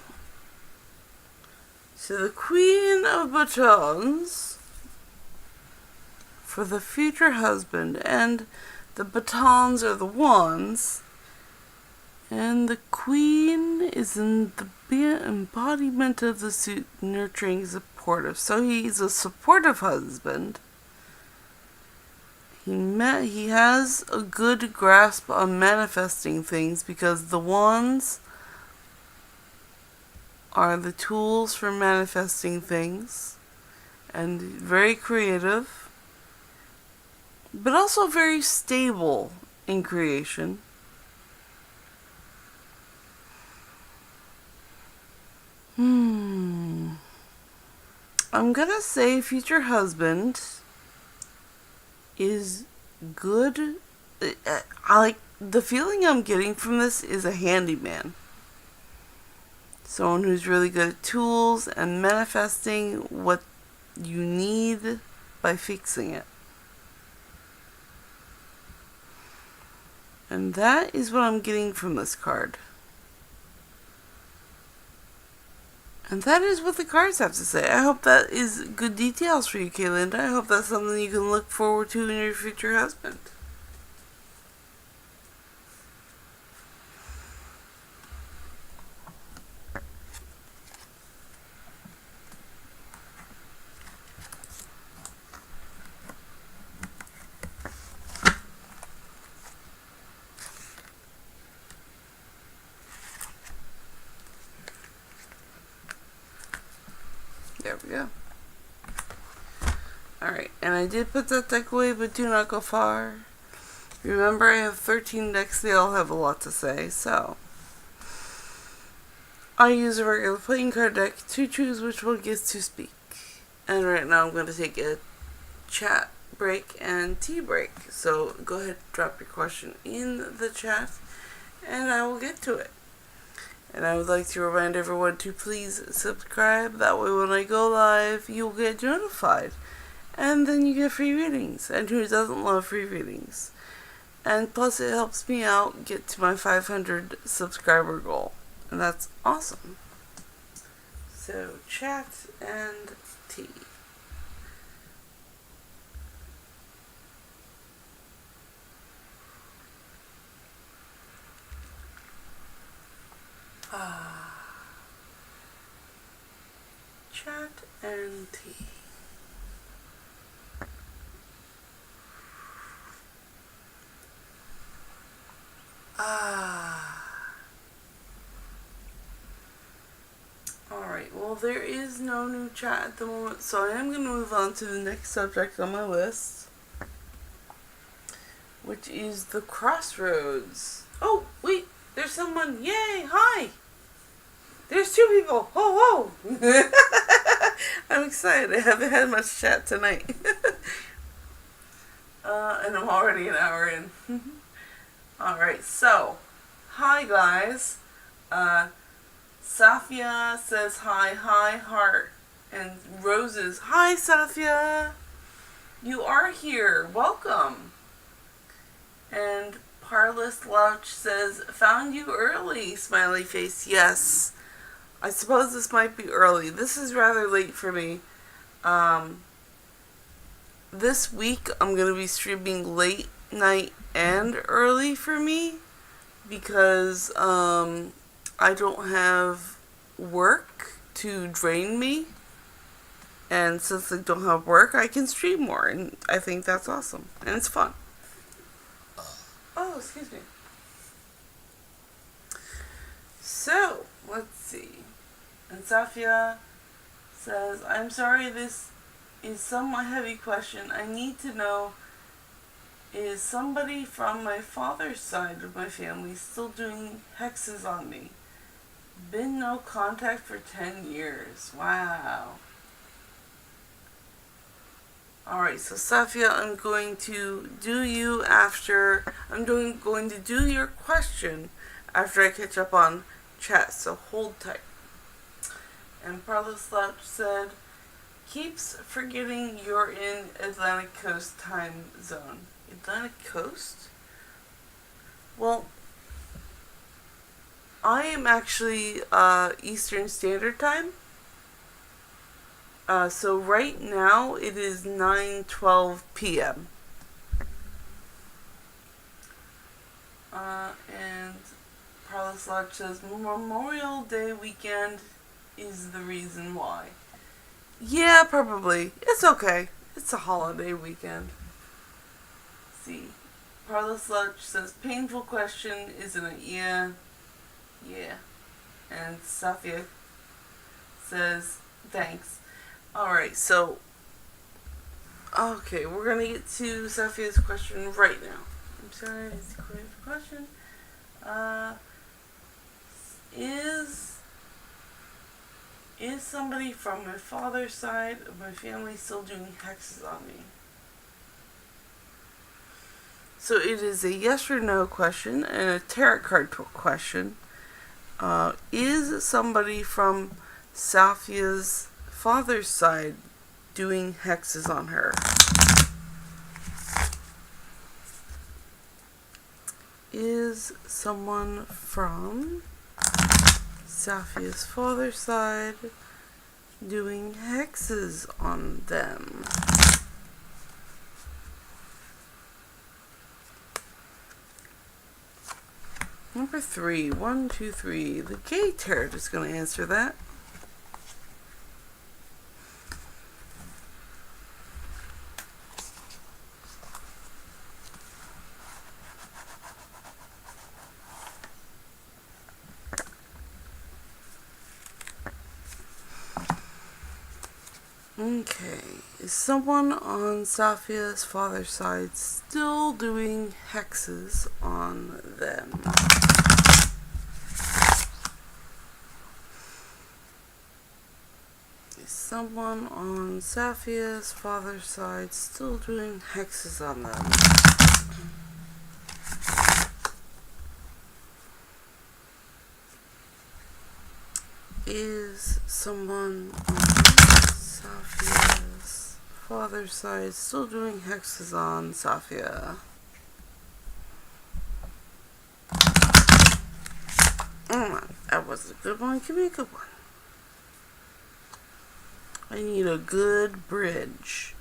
S1: the Queen of Batons for the future husband, and the batons are the wands, And the queen is in the embodiment of the suit, nurturing, supportive. So he's a supportive husband. He has a good grasp on manifesting things because the wands are the tools for manifesting things, and very creative, but also very stable in creation. I'm gonna say future husband is good. I like the feeling I'm getting from this is a handyman. Someone who's really good at tools and manifesting what you need by fixing it. And that is what I'm getting from this card. And that is what the cards have to say. I hope that is good details for you, Kaylinda. I hope that's something you can look forward to in your future husband. There we go. Alright, and I did put that deck away, but do not go far. Remember, I have 13 decks, they all have a lot to say, so I use a regular playing card deck to choose which one gets to speak. And right now I'm going to take a chat break and tea break. So go ahead, drop your question in the chat, and I will get to it. And I would like to remind everyone to please subscribe. That way when I go live, you'll get notified. And then you get free readings. And who doesn't love free readings? And plus it helps me out get to my 500 subscriber goal. And that's awesome. So, chat and tea. Chat and tea. Alright, well there is no new chat at the moment, so I am going to move on to the next subject on my list, which is the crossroads. Oh, wait, there's someone. Yay, hi! There's two people. Oh, whoa! I'm excited. I haven't had much chat tonight. And I'm already an hour in. Alright, so, hi guys. Safia says hi, heart, and roses. Hi, Safia. You are here. Welcome. And Parlous Louch says, found you early, smiley face. Yes. I suppose this might be early. This is rather late for me. This week I'm going to be streaming late night and early for me because I don't have work to drain me, and since I don't have work I can stream more, and I think that's awesome and it's fun. Oh, excuse me. So let's see. And Safia says, I'm sorry, this is somewhat heavy question. I need to know, is somebody from my father's side of my family still doing hexes on me? Been no contact for 10 years. Wow. Alright, so Safia, I'm going to do you after, going to do your question after I catch up on chat, so hold tight. And Parlous Slouch said, keeps forgetting you're in Atlantic Coast time zone. Atlantic Coast? Well, I am actually Eastern Standard Time. So right now it is 9:12 p.m. And Parlislach says Memorial Day weekend is the reason why. Yeah, probably. It's okay. It's a holiday weekend. Let's see. Parlislach says painful question, isn't it? Yeah. Yeah. And Safia says thanks. Alright, so okay, we're gonna get to Safia's question right now. I'm sorry, it's a quick question. Is somebody from my father's side of my family still doing hexes on me? So it is a yes or no question and a tarot card question. Is somebody from Safia's father's side doing hexes on her? Is someone from Safia's father's side doing hexes on them? Number 3, 1, 2, 3. The Gay Tarot is going to answer that. Okay, is someone on Safia's father's side still doing hexes on them? Is someone on Safia's father's side still doing hexes on them? Is someone on Safia's father's side still doing hexes on Safia? That was a good one. Give me a good one. I need a good bridge.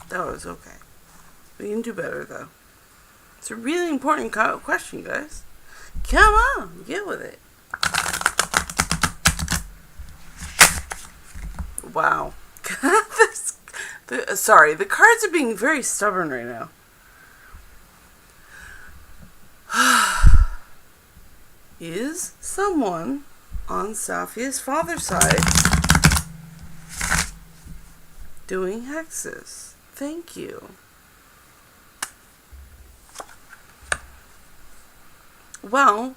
S1: That was okay. We can do better though. It's a really important question, guys. Come on, get with it. Wow. Sorry, the cards are being very stubborn right now. Is someone on Safia's father's side doing hexes? Thank you. Well,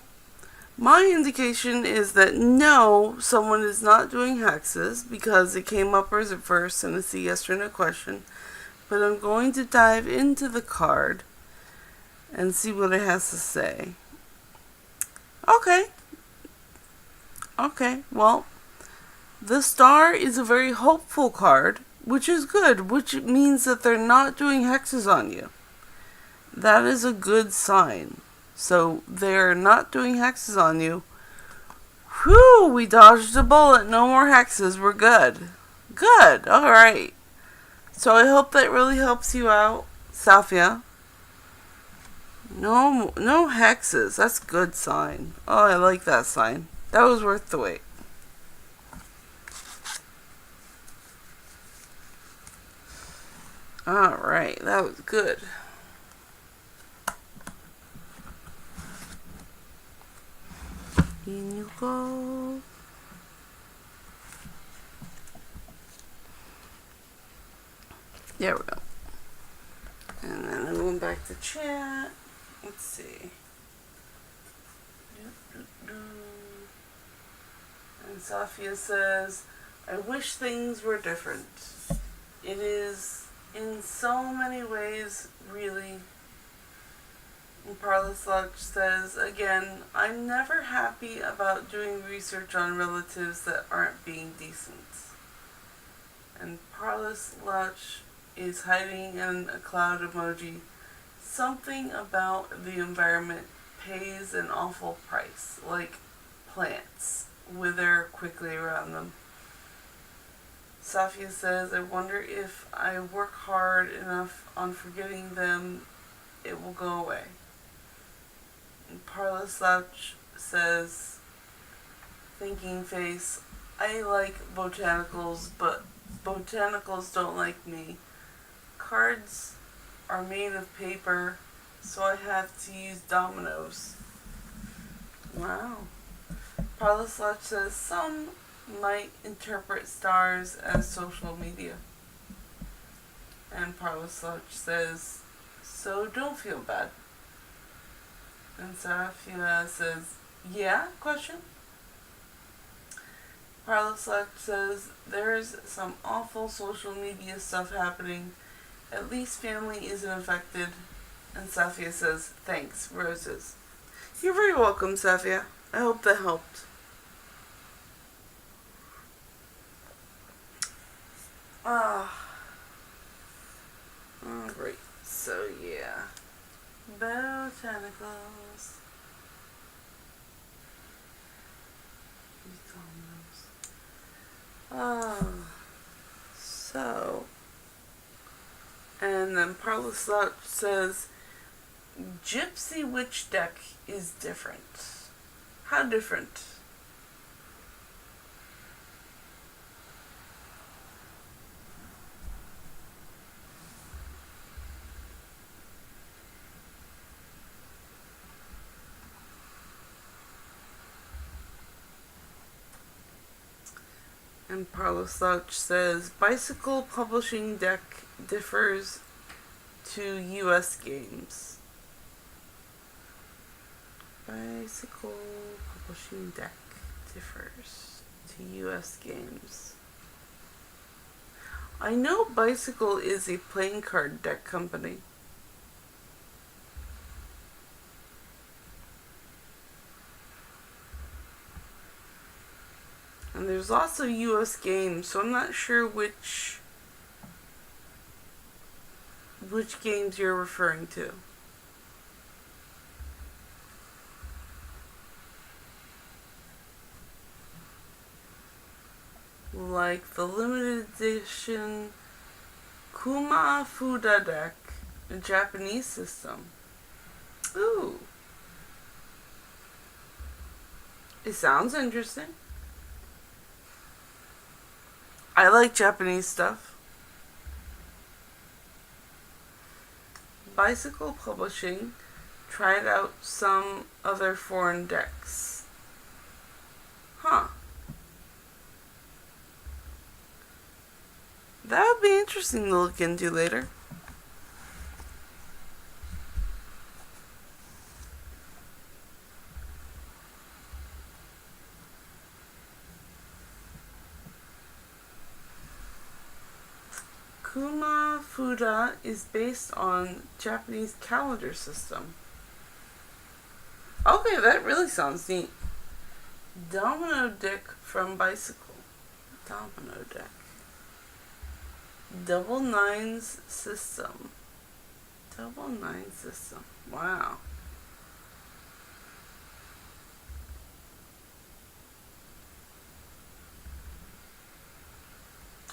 S1: my indication is that no, someone is not doing hexes because it came up as a verse and it's a yes or no question. But I'm going to dive into the card and see what it has to say. Okay, well, the Star is a very hopeful card, which is good, which means that they're not doing hexes on you. That is a good sign. So they're not doing hexes on you. Whew, we dodged a bullet. No more hexes. We're good. Good. Alright. So I hope that really helps you out, Safia. No hexes. That's a good sign. Oh, I like that sign. That was worth the wait. Alright, that was good. In you go. There we go. And then I'm going back to chat. Let's see. And Safia says, I wish things were different. It is in so many ways, really. And Parlislach says, again, I'm never happy about doing research on relatives that aren't being decent. And Parlislach is hiding in a cloud emoji. Something about the environment pays an awful price, like plants wither quickly around them. Safia says, I wonder if I work hard enough on forgetting them it will go away. And Parla Slouch says, thinking face, I like botanicals, but botanicals don't like me. Cards are made of paper, so I have to use dominoes. Wow. Parla Slouch says, some might interpret stars as social media. And Parla Slouch says, so don't feel bad. And Safia says, yeah? Question? Parla Slouch says, there's some awful social media stuff happening. At least family isn't affected. And Safia says, thanks, roses. You're very welcome, Safia. I hope that helped. Alright, so yeah. Botanicals. So. And then Parla Slouch says, Gypsy Witch deck is different. How different? And Parla Slouch says, Bicycle Publishing deck differs to US games. Bicycle Publishing deck differs to US games. I know Bicycle is a playing card deck company. And there's also US games, so I'm not sure which games you're referring to. Like the limited edition Kuma Fuda deck, a Japanese system. Ooh. It sounds interesting. I like Japanese stuff. Bicycle Publishing tried out some other foreign decks. Huh. That would be interesting to look into later. Kuma Fuda is based on Japanese calendar system. Okay, that really sounds neat. Domino deck from Bicycle. Domino deck. Double nines system. Double nine system. Wow.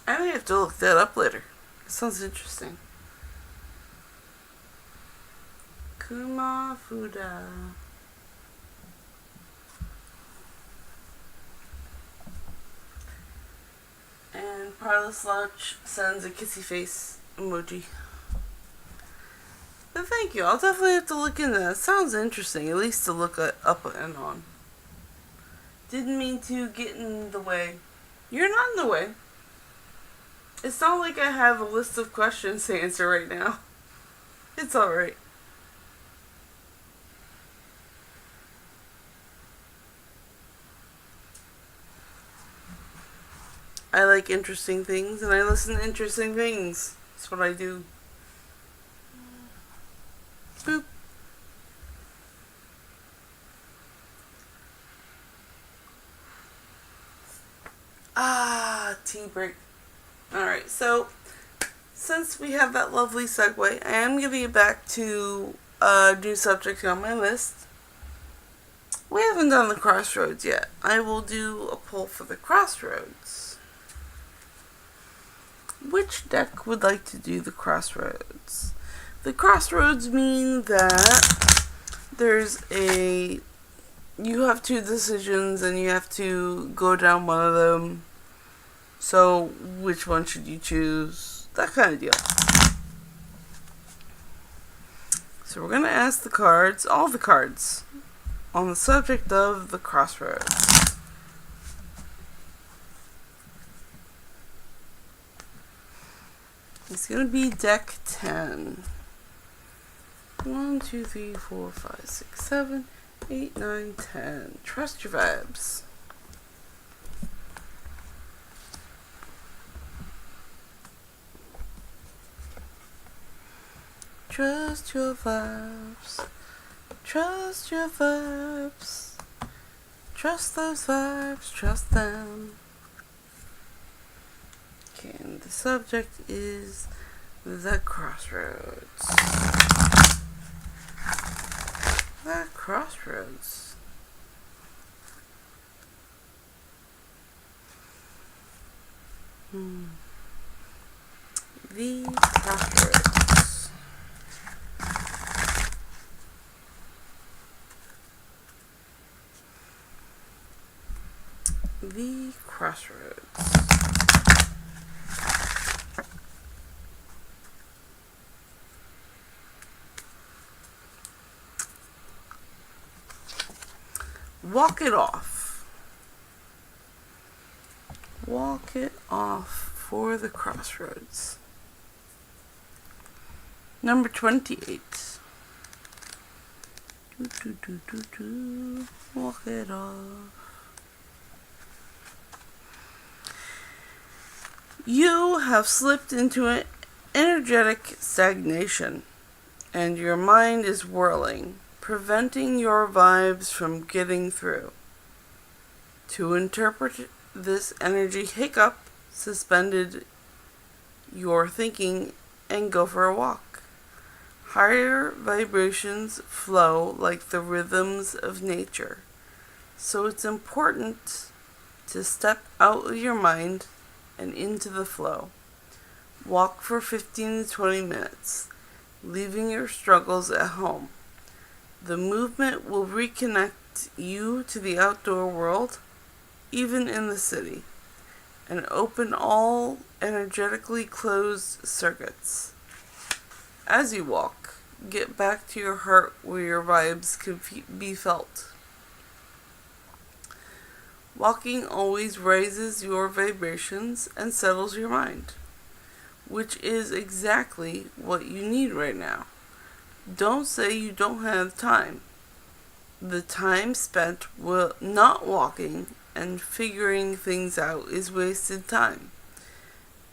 S1: I may have to look that up later. It sounds interesting. Kuma Fuda. And Parla Slouch sends a kissy face emoji. But thank you. I'll definitely have to look into that. It sounds interesting, at least to look up and on. Didn't mean to get in the way. You're not in the way. It's not like I have a list of questions to answer right now. It's alright. I like interesting things, and I listen to interesting things. That's what I do. Boop. Tea break. Alright, so since we have that lovely segue, I am giving it back to a new subject on my list. We haven't done the Crossroads yet. I will do a poll for the Crossroads. Which deck would like to do the Crossroads? The crossroads mean that you have two decisions and you have to go down one of them. So, which one should you choose? That kind of deal. So we're going to ask the cards, all the cards, on the subject of the crossroads. It's going to be deck 10. 1, 2, 3, 4, 5, 6, 7, 8, 9, 10. Trust your vibes. Trust your vibes. Trust your vibes. Trust those vibes. Trust them. Okay, and the subject is the crossroads. The crossroads. The crossroads. The crossroads. Walk it off. Walk it off for the crossroads. Number 28. Walk it off. You have slipped into an energetic stagnation, and your mind is whirling, preventing your vibes from getting through. To interpret this energy hiccup, suspended your thinking and go for a walk. Higher vibrations flow like the rhythms of nature, so it's important to step out of your mind and into the flow. Walk for 15 to 20 minutes, leaving your struggles at home. The movement will reconnect you to the outdoor world, even in the city, and open all energetically closed circuits. As you walk, get back to your heart where your vibes can be felt. Walking always raises your vibrations and settles your mind, which is exactly what you need right now. Don't say you don't have time. The time spent not walking and figuring things out is wasted time.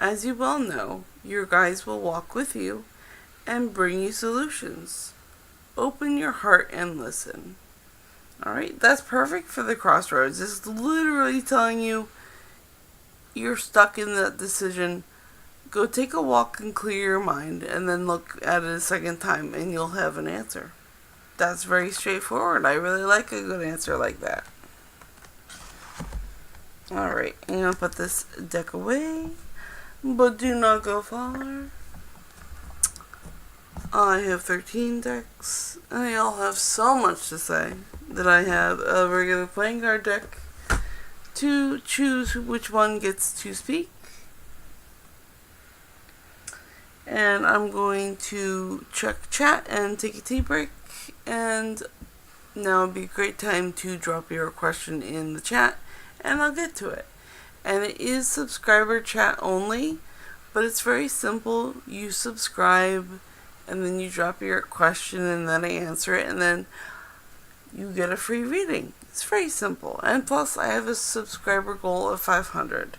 S1: As you well know, your guides will walk with you and bring you solutions. Open your heart and listen. Alright, that's perfect for the crossroads. It's literally telling you you're stuck in that decision. Go take a walk and clear your mind, and then look at it a second time and you'll have an answer. That's very straightforward. I really like a good answer like that. Alright, I'm going to put this deck away, but do not go far. I have 13 decks, and they all have so much to say that I have a regular playing card deck to choose which one gets to speak. And I'm going to check chat and take a tea break, and now would be a great time to drop your question in the chat, and I'll get to it. And it is subscriber chat only, but it's very simple. You subscribe, and then you drop your question, and then I answer it, and then you get a free reading. It's very simple. And plus, I have a subscriber goal of 500.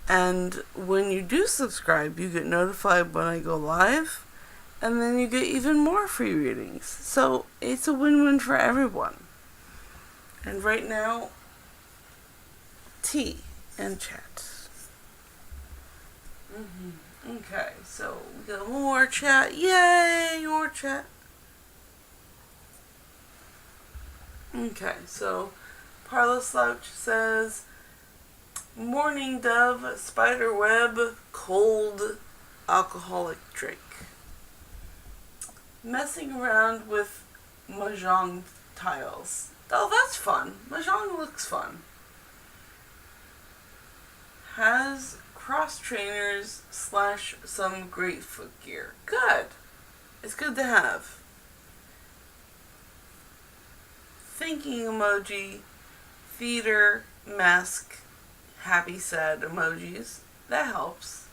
S1: And when you do subscribe, you get notified when I go live, and then you get even more free readings. So it's a win-win for everyone. And right now, tea and chat. Okay, so we got more chat. Yay, more chat. Okay, so Parla Slouch says, morning dove, spider web, cold, alcoholic drink. Messing around with mahjong tiles. Oh, that's fun. Mahjong looks fun. Has cross trainers / some great footgear. Good. It's good to have. Thinking emoji, theater, mask, happy, sad emojis. That helps.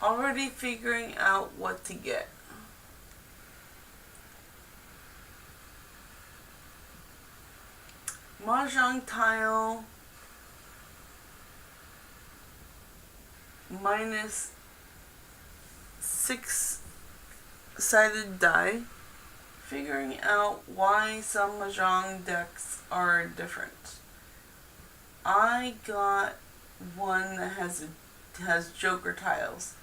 S1: Already figuring out what to get. Mahjong tile minus 6-sided die. Figuring out why some mahjong decks are different. I got one that has joker tiles.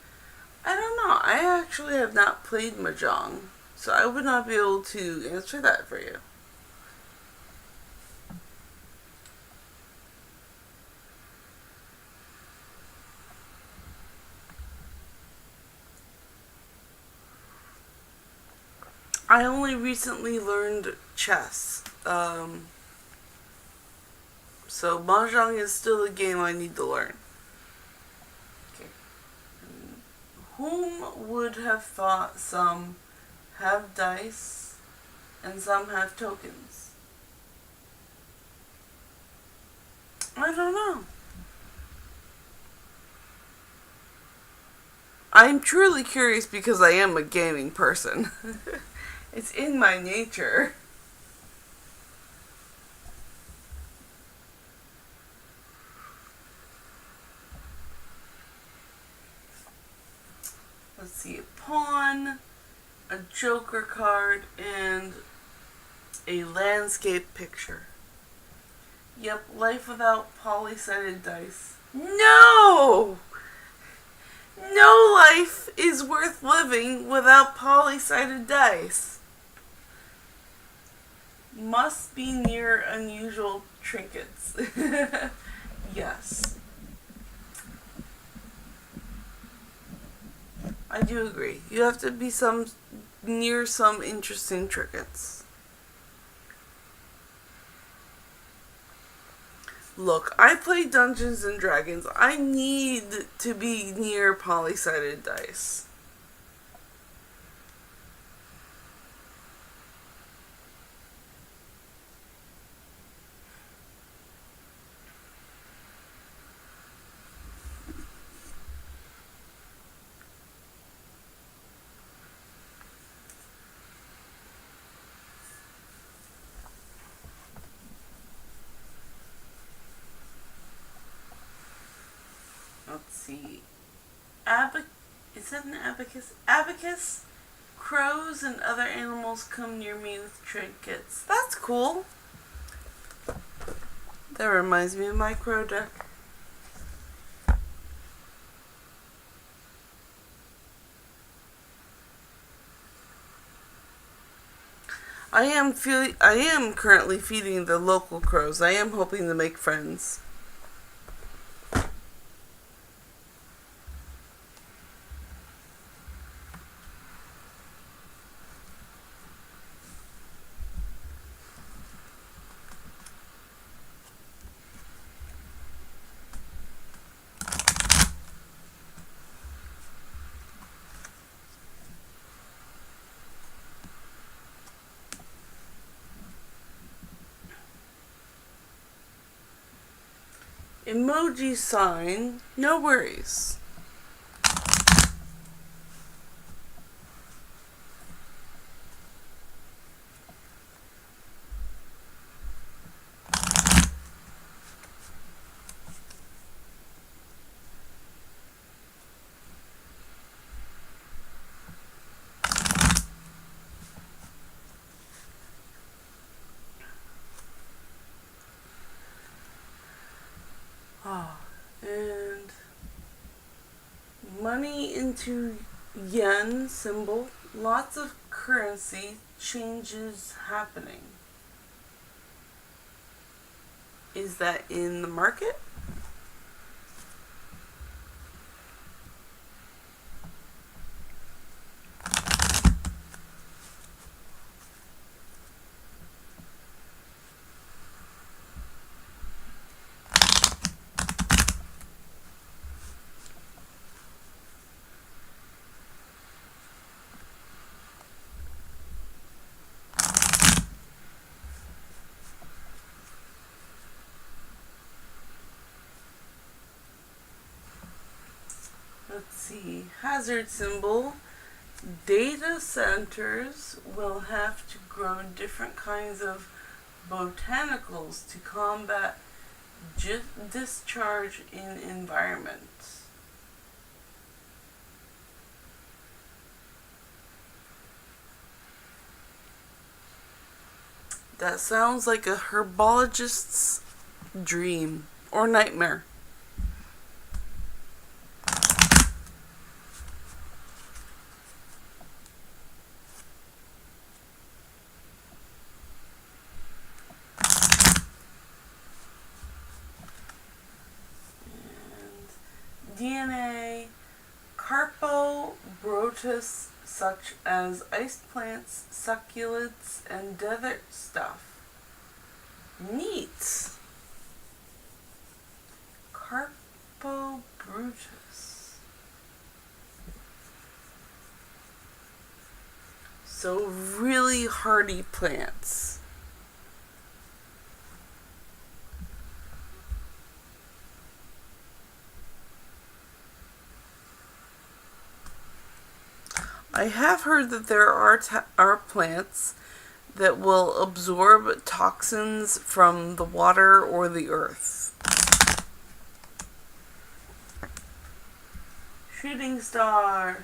S1: I don't know. I actually have not played mahjong, so I would not be able to answer that for you. I only recently learned chess, so mahjong is still a game I need to learn. Okay. Whom would have thought some have dice and some have tokens? I don't know. I'm truly curious because I am a gaming person. It's in my nature. Let's see, a pawn, a joker card, and a landscape picture. Yep, life without poly-sided dice. No! No life is worth living without poly-sided dice. Must be near unusual trinkets. Yes. I do agree. You have to be near some interesting trinkets. Look, I play Dungeons and Dragons. I need to be near poly-sided dice. Let's see. Is that an abacus? Abacus? Crows and other animals come near me with trinkets. That's cool. That reminds me of my crow deck. I am currently feeding the local crows. I am hoping to make friends. Emoji sign, no worries. And money into yen symbol. Lots of currency changes happening. Is that in the market? let's see, hazard symbol. Data centers will have to grow different kinds of botanicals to combat discharge in environments. That sounds like a herbologist's dream or nightmare. DNA, Carpobrotus, such as ice plants, succulents, and desert stuff. Neat. Carpobrotus. So really hardy plants. I have heard that there are plants that will absorb toxins from the water or the earth. Shooting star.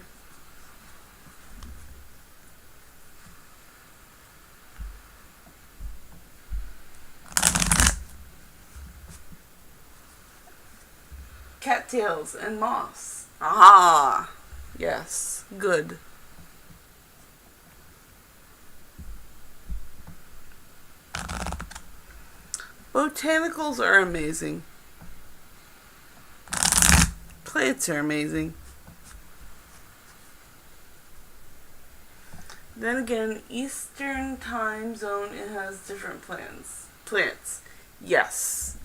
S1: Cattails and moss. Ah, yes, good. Botanicals are amazing. Plants are amazing. Then again, Eastern time zone, it has different plants. Yes.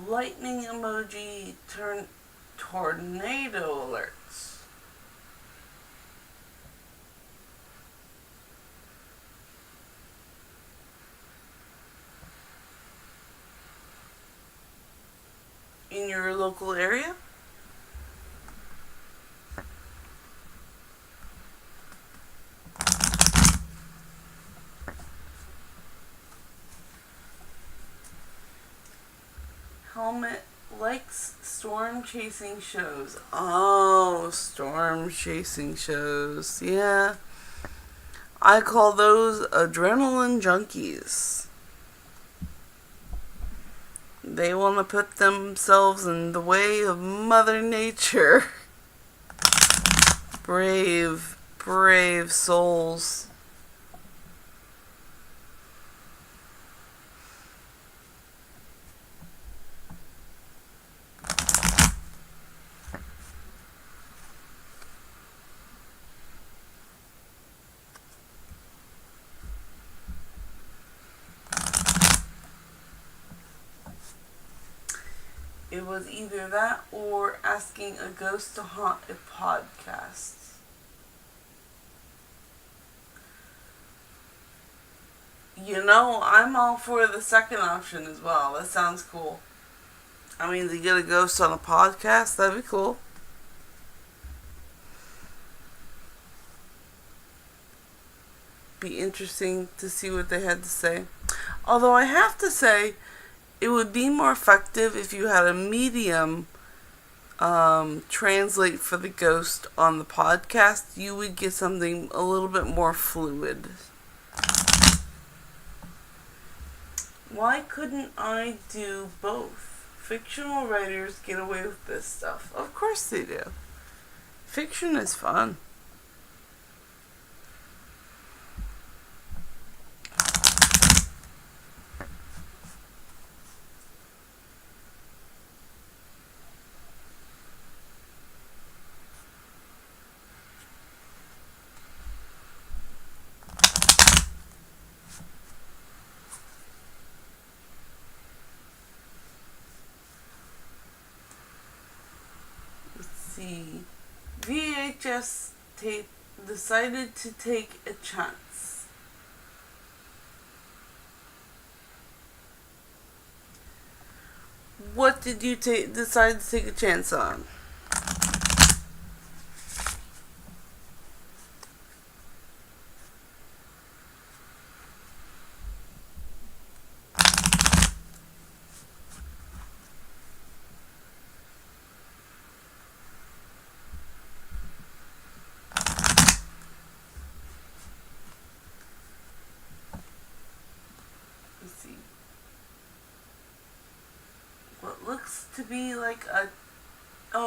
S1: Lightning emoji, tornado alerts. In your local area? Helmet likes storm chasing shows. Oh, storm chasing shows. Yeah. I call those adrenaline junkies. They want to put themselves in the way of Mother Nature. Brave, brave souls. It was either that or asking a ghost to haunt a podcast. You know, I'm all for the second option as well. That sounds cool. I mean, to get a ghost on a podcast, that'd be cool. Be interesting to see what they had to say. Although I have to say, it would be more effective if you had a medium translate for the ghost on the podcast. You would get something a little bit more fluid. Why couldn't I do both? Fictional writers get away with this stuff. Of course they do. Fiction is fun. see. VHS tape decided to take a chance. What did you decide to take a chance on? Let's see. What looks to be like a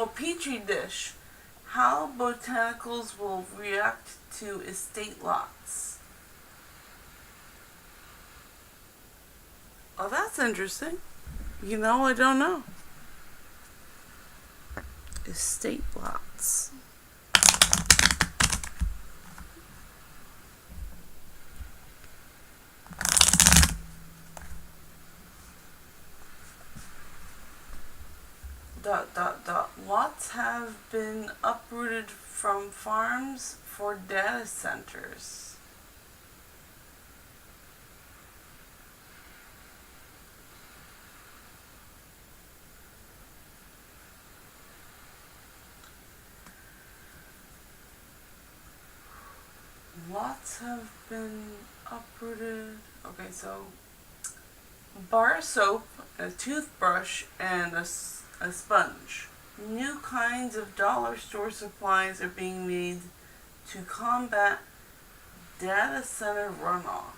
S1: petri dish. How botanicals will react to estate lots. Oh, that's interesting. You know, I don't know. Estate lots. Lots have been uprooted from farms for data centers. Lots have been uprooted. Okay, so bar soap, a toothbrush, and a sponge. New kinds of dollar store supplies are being made to combat data center runoff.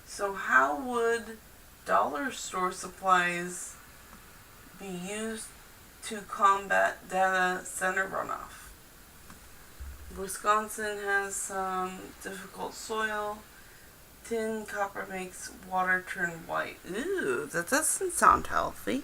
S1: So how would dollar store supplies be used to combat data center runoff? Wisconsin has some difficult soil. Tin copper makes water turn white. Ooh, that doesn't sound healthy.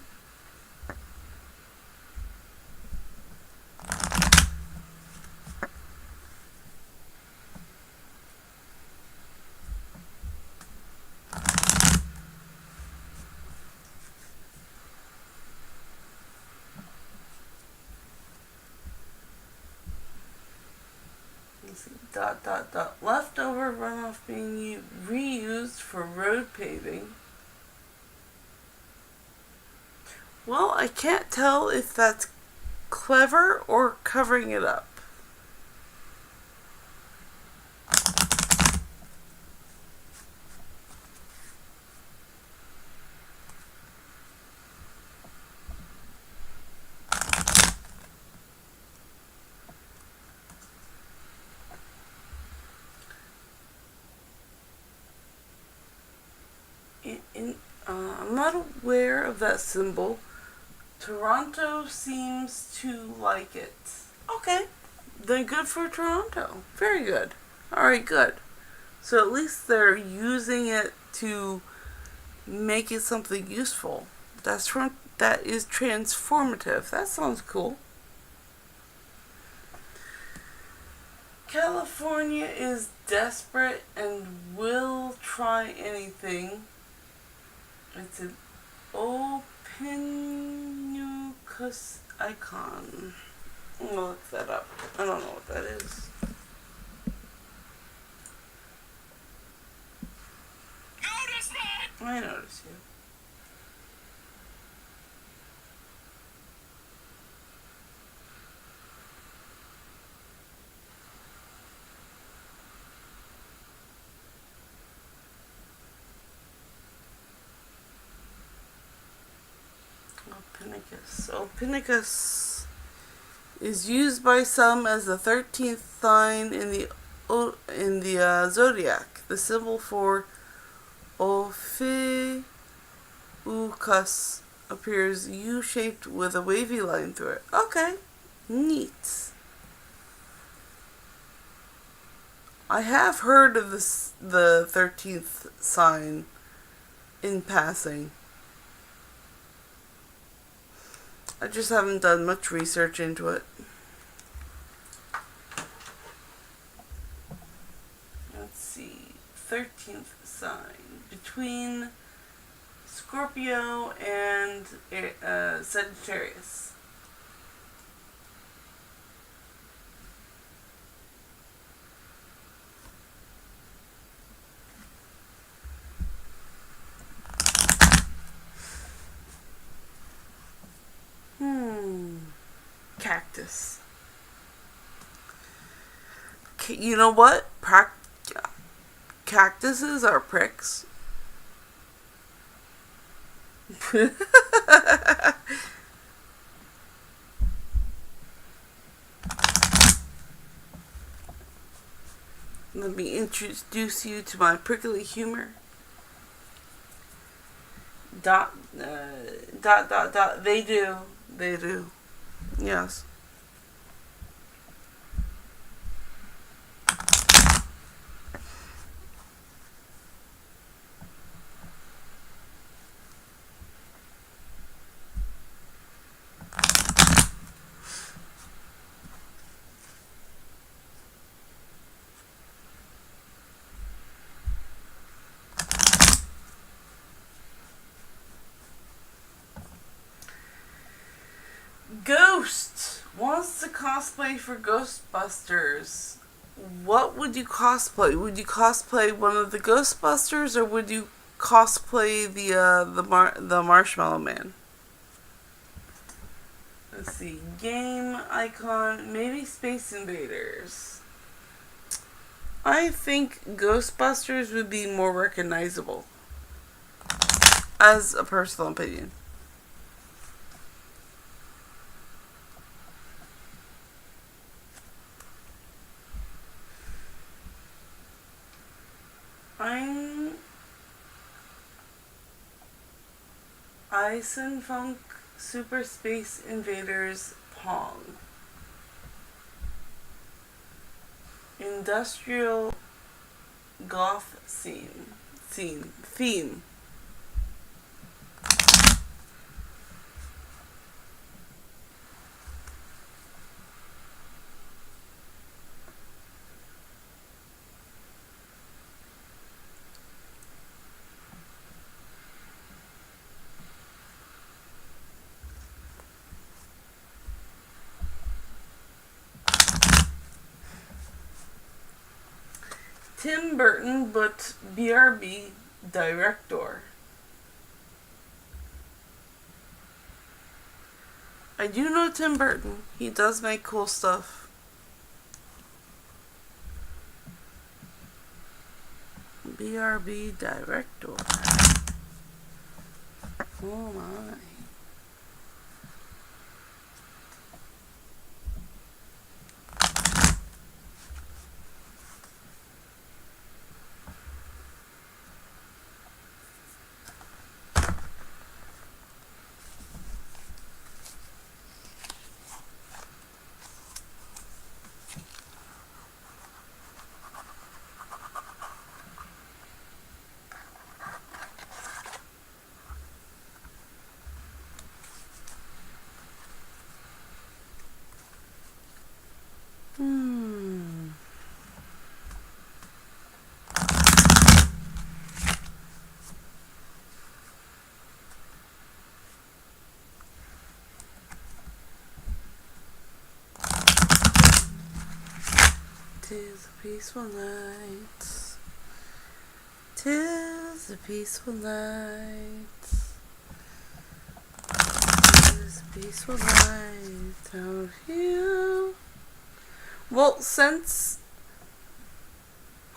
S1: Leftover runoff being reused for road paving. Well, I can't tell if that's clever or covering it up. I'm not aware of that symbol. Toronto seems to like it. Okay, then good for Toronto. Very good. Alright, good. So at least they're using it to make it something useful. That is transformative. That sounds cool. California is desperate and will try anything. It's an Ophiuchus icon. I'm gonna look that up. I don't know what that is. Notice me! I notice you. Ophiuchus is used by some as the 13th sign in the zodiac. The symbol for Ophiuchus appears U-shaped with a wavy line through it. Okay, neat. I have heard of this, the 13th sign in passing. I just haven't done much research into it. Let's see. 13th sign. Between Scorpio and Sagittarius. Cactus. You know what? Cactuses are pricks. Let me introduce you to my prickly humor. Dot. They do. They do. Yes. Ghost wants to cosplay for Ghostbusters. What would you cosplay? Would you cosplay one of the Ghostbusters, or would you cosplay the Marshmallow Man? Let's see. Game icon, maybe Space Invaders. I think Ghostbusters would be more recognizable, as a personal opinion. I'm Ice and Funk Super Space Invaders Pong. Industrial goth theme. Tim Burton, but BRB director. I do know Tim Burton. He does make cool stuff. BRB director. Oh my. Tis a peaceful night. Tis a peaceful night. Tis a peaceful night out here. Well, since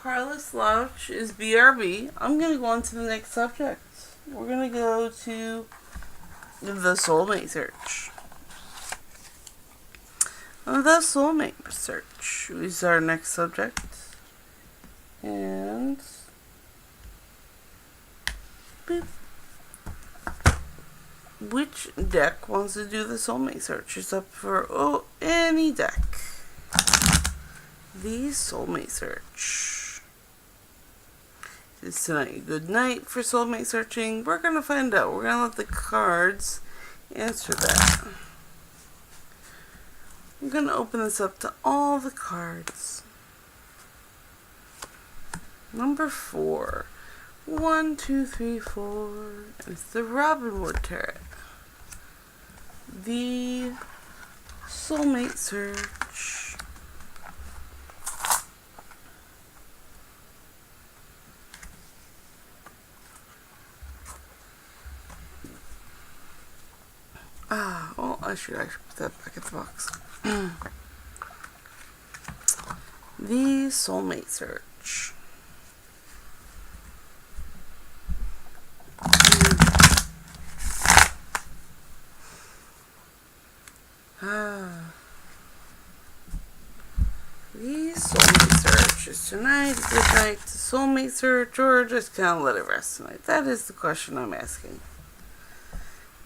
S1: Carlos Slouch is BRB, I'm gonna go on to the next subject. We're gonna go to the soulmate search. The soulmate search is our next subject. And boop. Which deck wants to do the soulmate search? It's up for any deck. the soulmate search. Is tonight a good night for soulmate searching? We're going to find out. We're going to let the cards answer that. I'm going to open this up to all the cards. Number 4. 1, 2, 3, 4. It's the Robin Wood Tarot. The soulmate search. I should put that back in the box. The soulmate search. The soulmate search. Is tonight a good night to soulmate search, or just kind of let it rest tonight? That is the question I'm asking.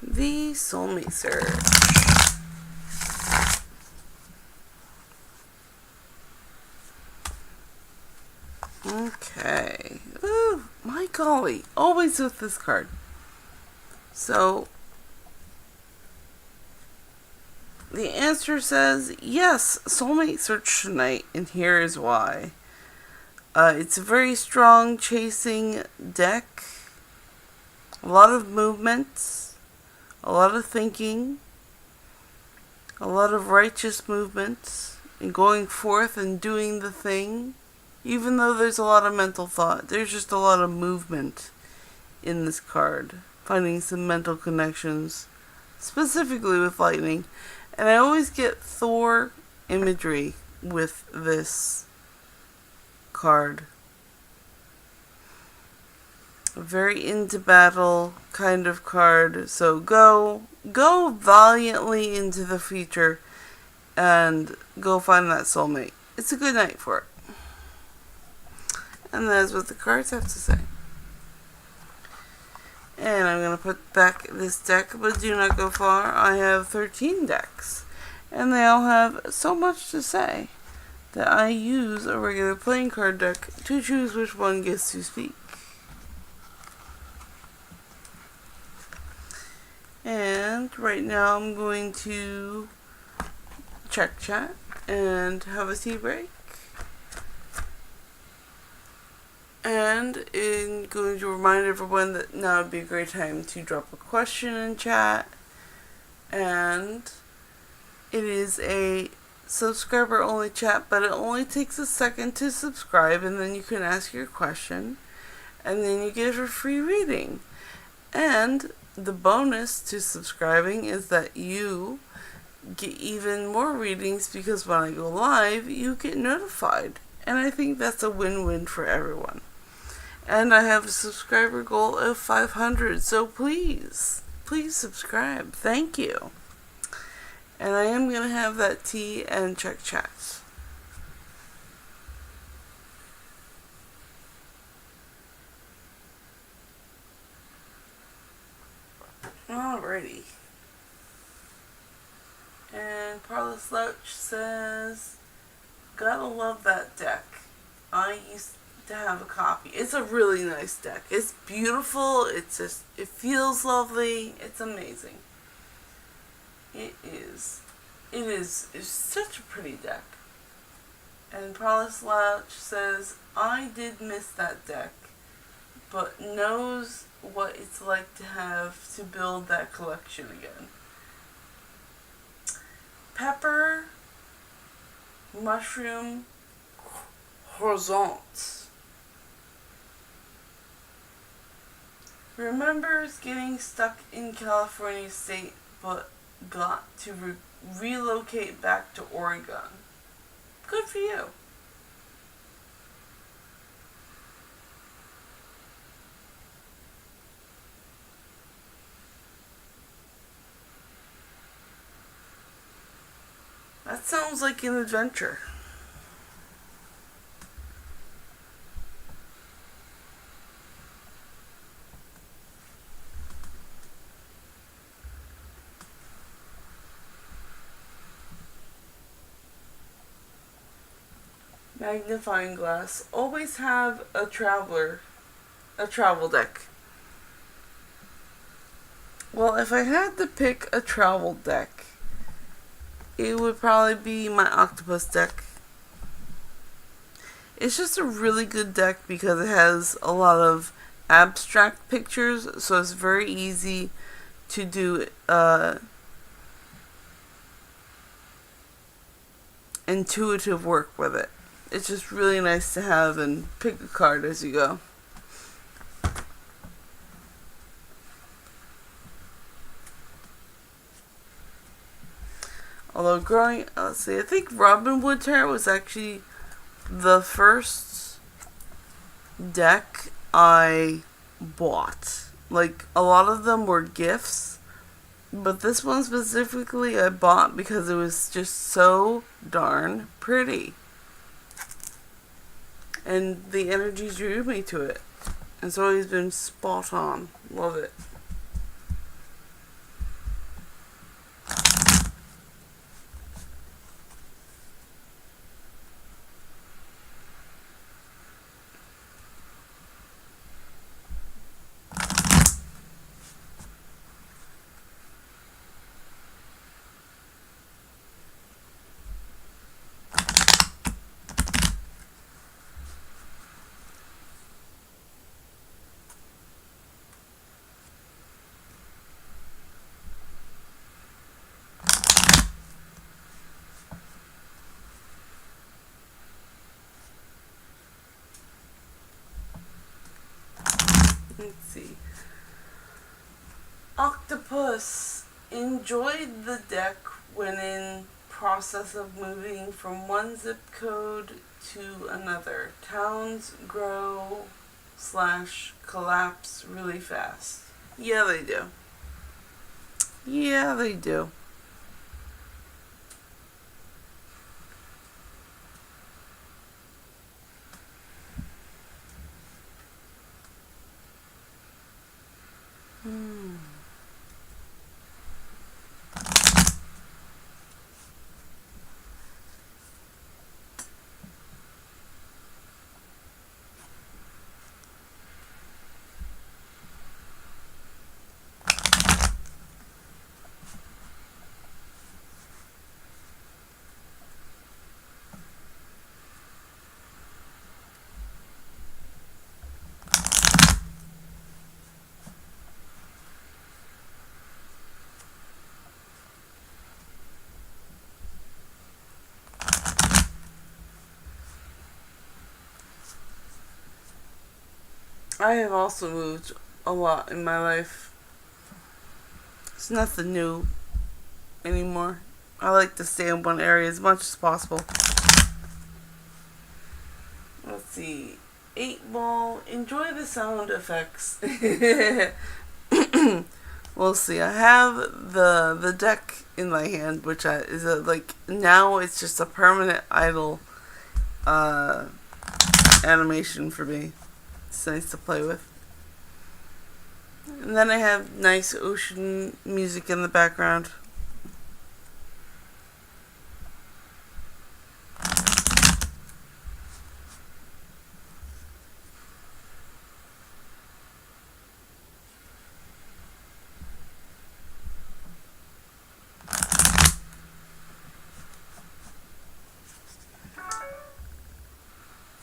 S1: The soulmate search. Okay. Ooh, my golly. Always with this card. So, the answer says, yes, soulmate search tonight, and here is why. It's a very strong chasing deck. A lot of movements. A lot of thinking. A lot of righteous movements. And going forth and doing the thing. Even though there's a lot of mental thought, there's just a lot of movement in this card. Finding some mental connections, specifically with lightning. And I always get Thor imagery with this card. A very into battle kind of card. So go valiantly into the future and go find that soulmate. It's a good night for it. And that's what the cards have to say. And I'm going to put back this deck, but do not go far. I have 13 decks. And they all have so much to say that I use a regular playing card deck to choose which one gets to speak. And right now I'm going to check chat and have a tea break. And I'm going to remind everyone that now would be a great time to drop a question in chat. And it is a subscriber only chat, but it only takes a second to subscribe, and then you can ask your question, and then you get a free reading. And the bonus to subscribing is that you get even more readings, because when I go live, you get notified. And I think that's a win-win for everyone. And I have a subscriber goal of 500, so please subscribe. Thank you. And I am going to have that tea and check chats. Alrighty. And Parla Slouch says, gotta love that deck. I used to have a copy. It's a really nice deck. It's beautiful. It feels lovely. It's amazing. It's such a pretty deck. And Parla Slouch says, I did miss that deck, but knows what it's like to have to build that collection again. Pepper, mushroom, croissants. Remembers getting stuck in California State, but got to relocate back to Oregon. Good for you. That sounds like an adventure. magnifying glass. Always have a travel deck. Well, if I had to pick a travel deck, it would probably be my octopus deck. It's just a really good deck because it has a lot of abstract pictures, so it's very easy to do intuitive work with it. It's just really nice to have and pick a card as you go. Although I think Robin Wood Tarot was actually the first deck I bought. Like, a lot of them were gifts, but this one specifically I bought because it was just so darn pretty. And the energy drew me to it. It's always been spot on. Love it. Let's see. Octopus enjoyed the deck when in process of moving from one zip code to another. Towns grow / collapse really fast. Yeah, they do. Yeah, they do. Hmm. I have also moved a lot in my life. It's nothing new anymore. I like to stay in one area as much as possible. Let's see. 8-ball. Enjoy the sound effects. We'll see. I have the deck in my hand, which is now it's just a permanent idle animation for me. It's nice to play with. And then I have nice ocean music in the background.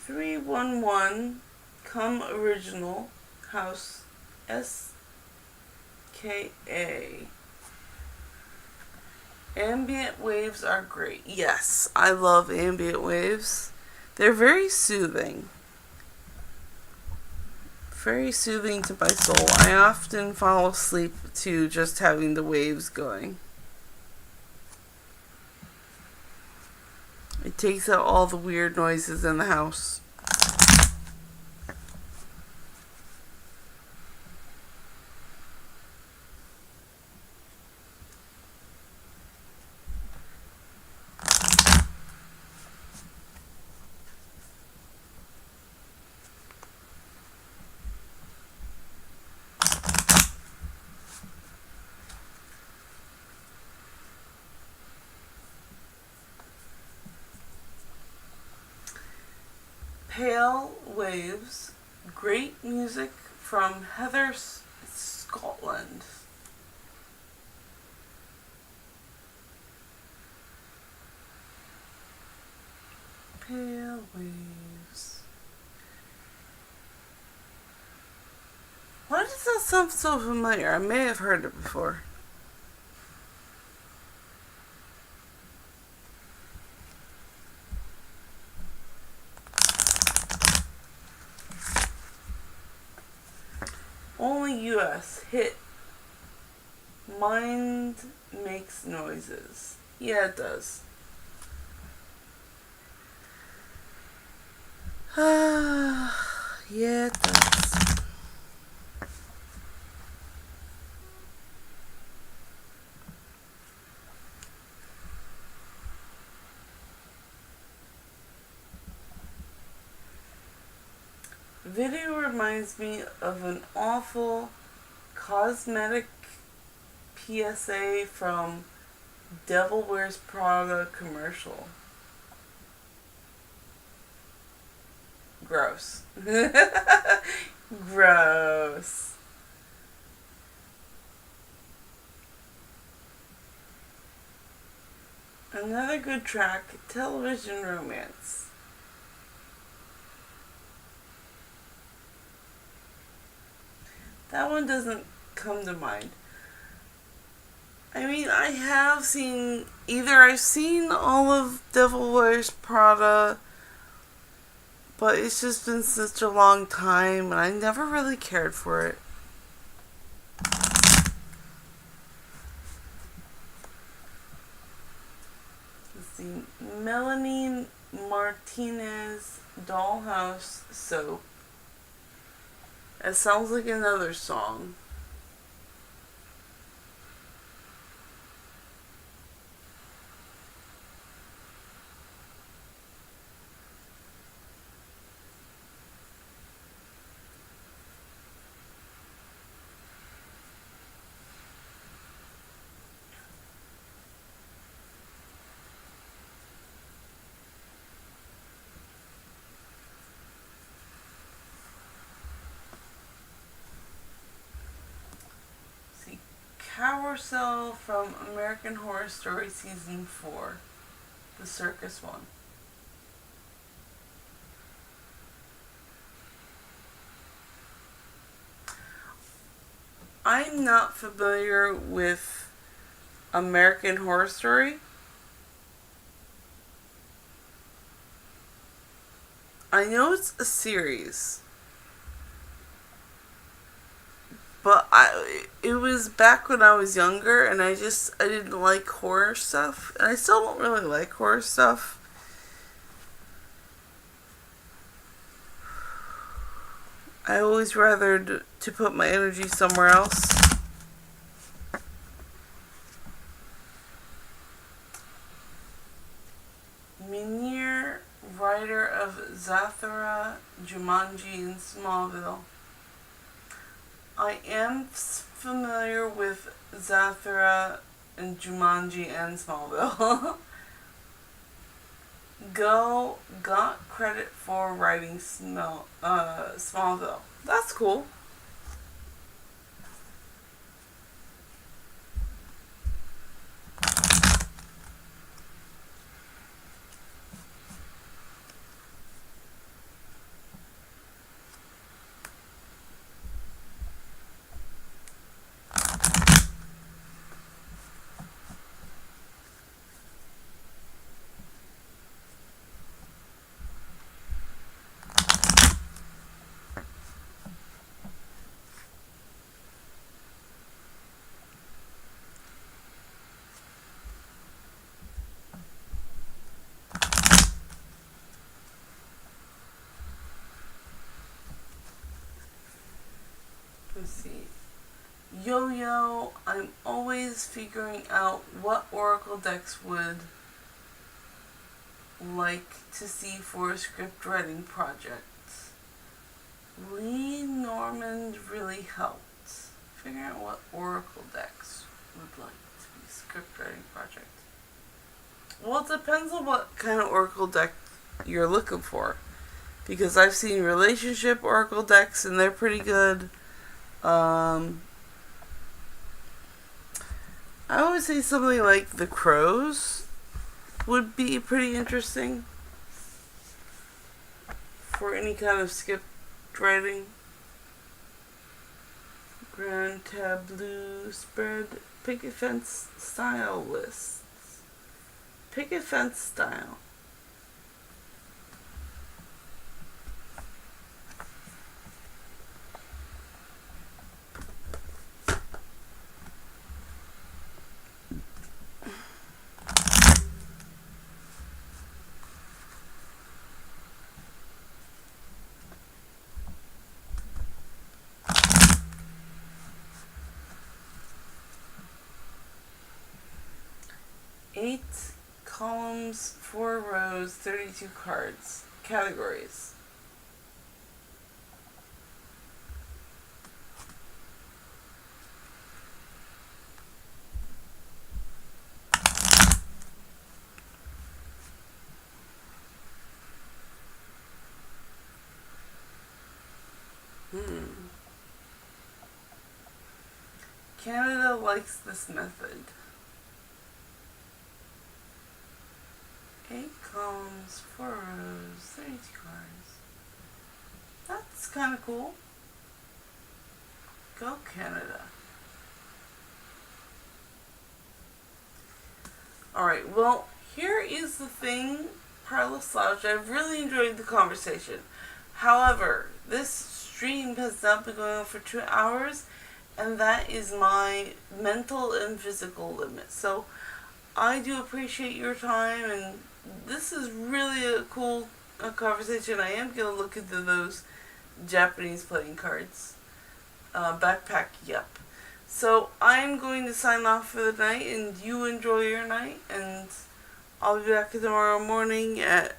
S1: Three one one, come original house SKA. Ambient waves are great. Yes, I love ambient waves. They're very soothing. Very soothing to my soul. I often fall asleep to just having the waves going. It takes out all the weird noises in the house. Pale Waves, great music from Heather Scotland. Pale Waves. Why does that sound so familiar? I may have heard it before. Only US hit. Mind makes noises. Yeah, it does. Yeah, it does. Video reminds me of an awful cosmetic PSA from Devil Wears Prada commercial. Gross. Gross. Another good track, Television Romance. That one doesn't come to mind. I mean, I have seen, either I've seen all of Devil Wears Prada, but it's just been such a long time, and I never really cared for it. Let's see, Melanie Martinez Dollhouse Soap. It sounds like another song. Carousel from American Horror Story Season 4. The circus one. I'm not familiar with American Horror Story. I know it's a series. But it was back when I was younger, and I didn't like horror stuff. And I still don't really like horror stuff. I always rather to put my energy somewhere else. Minir, writer of Zathura, Jumanji, and Smallville. I am familiar with Zathura and Jumanji and Smallville. Go got credit for writing Smallville. That's cool. Let's see. Yo-Yo, I'm always figuring out what Oracle decks would like to see for a script writing project. Lee Norman really helped. Figuring out what Oracle decks would like to be a script writing project. Well, it depends on what kind of Oracle deck you're looking for. because I've seen relationship oracle decks and they're pretty good. I would say something like the Crows would be pretty interesting for any kind of skip writing. Grand Tableau spread picket fence style lists. Picket fence style. Eight columns, 4 rows, 32 cards. Categories. Canada likes this method. 8 columns, 4 rows, 32 cards. That's kind of cool. Go Canada. Alright, well, here is the thing, Parlor Slouch. I've really enjoyed the conversation. However, this stream has now been going on for 2 hours, and that is my mental and physical limit. So, I do appreciate your time, and this is really a cool conversation. I am going to look into those Japanese playing cards. Backpack, yep. So I'm going to sign off for the night, and you enjoy your night, and I'll be back tomorrow morning at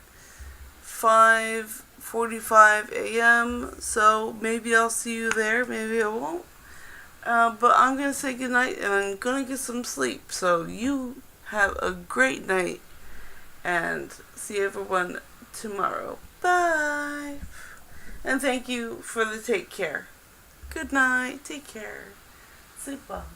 S1: 5:45 a.m. So maybe I'll see you there, maybe I won't. But I'm going to say goodnight, and I'm going to get some sleep. So you have a great night, and see everyone tomorrow. Bye. And thank you for the take care. Good night. Take care. Sleep well.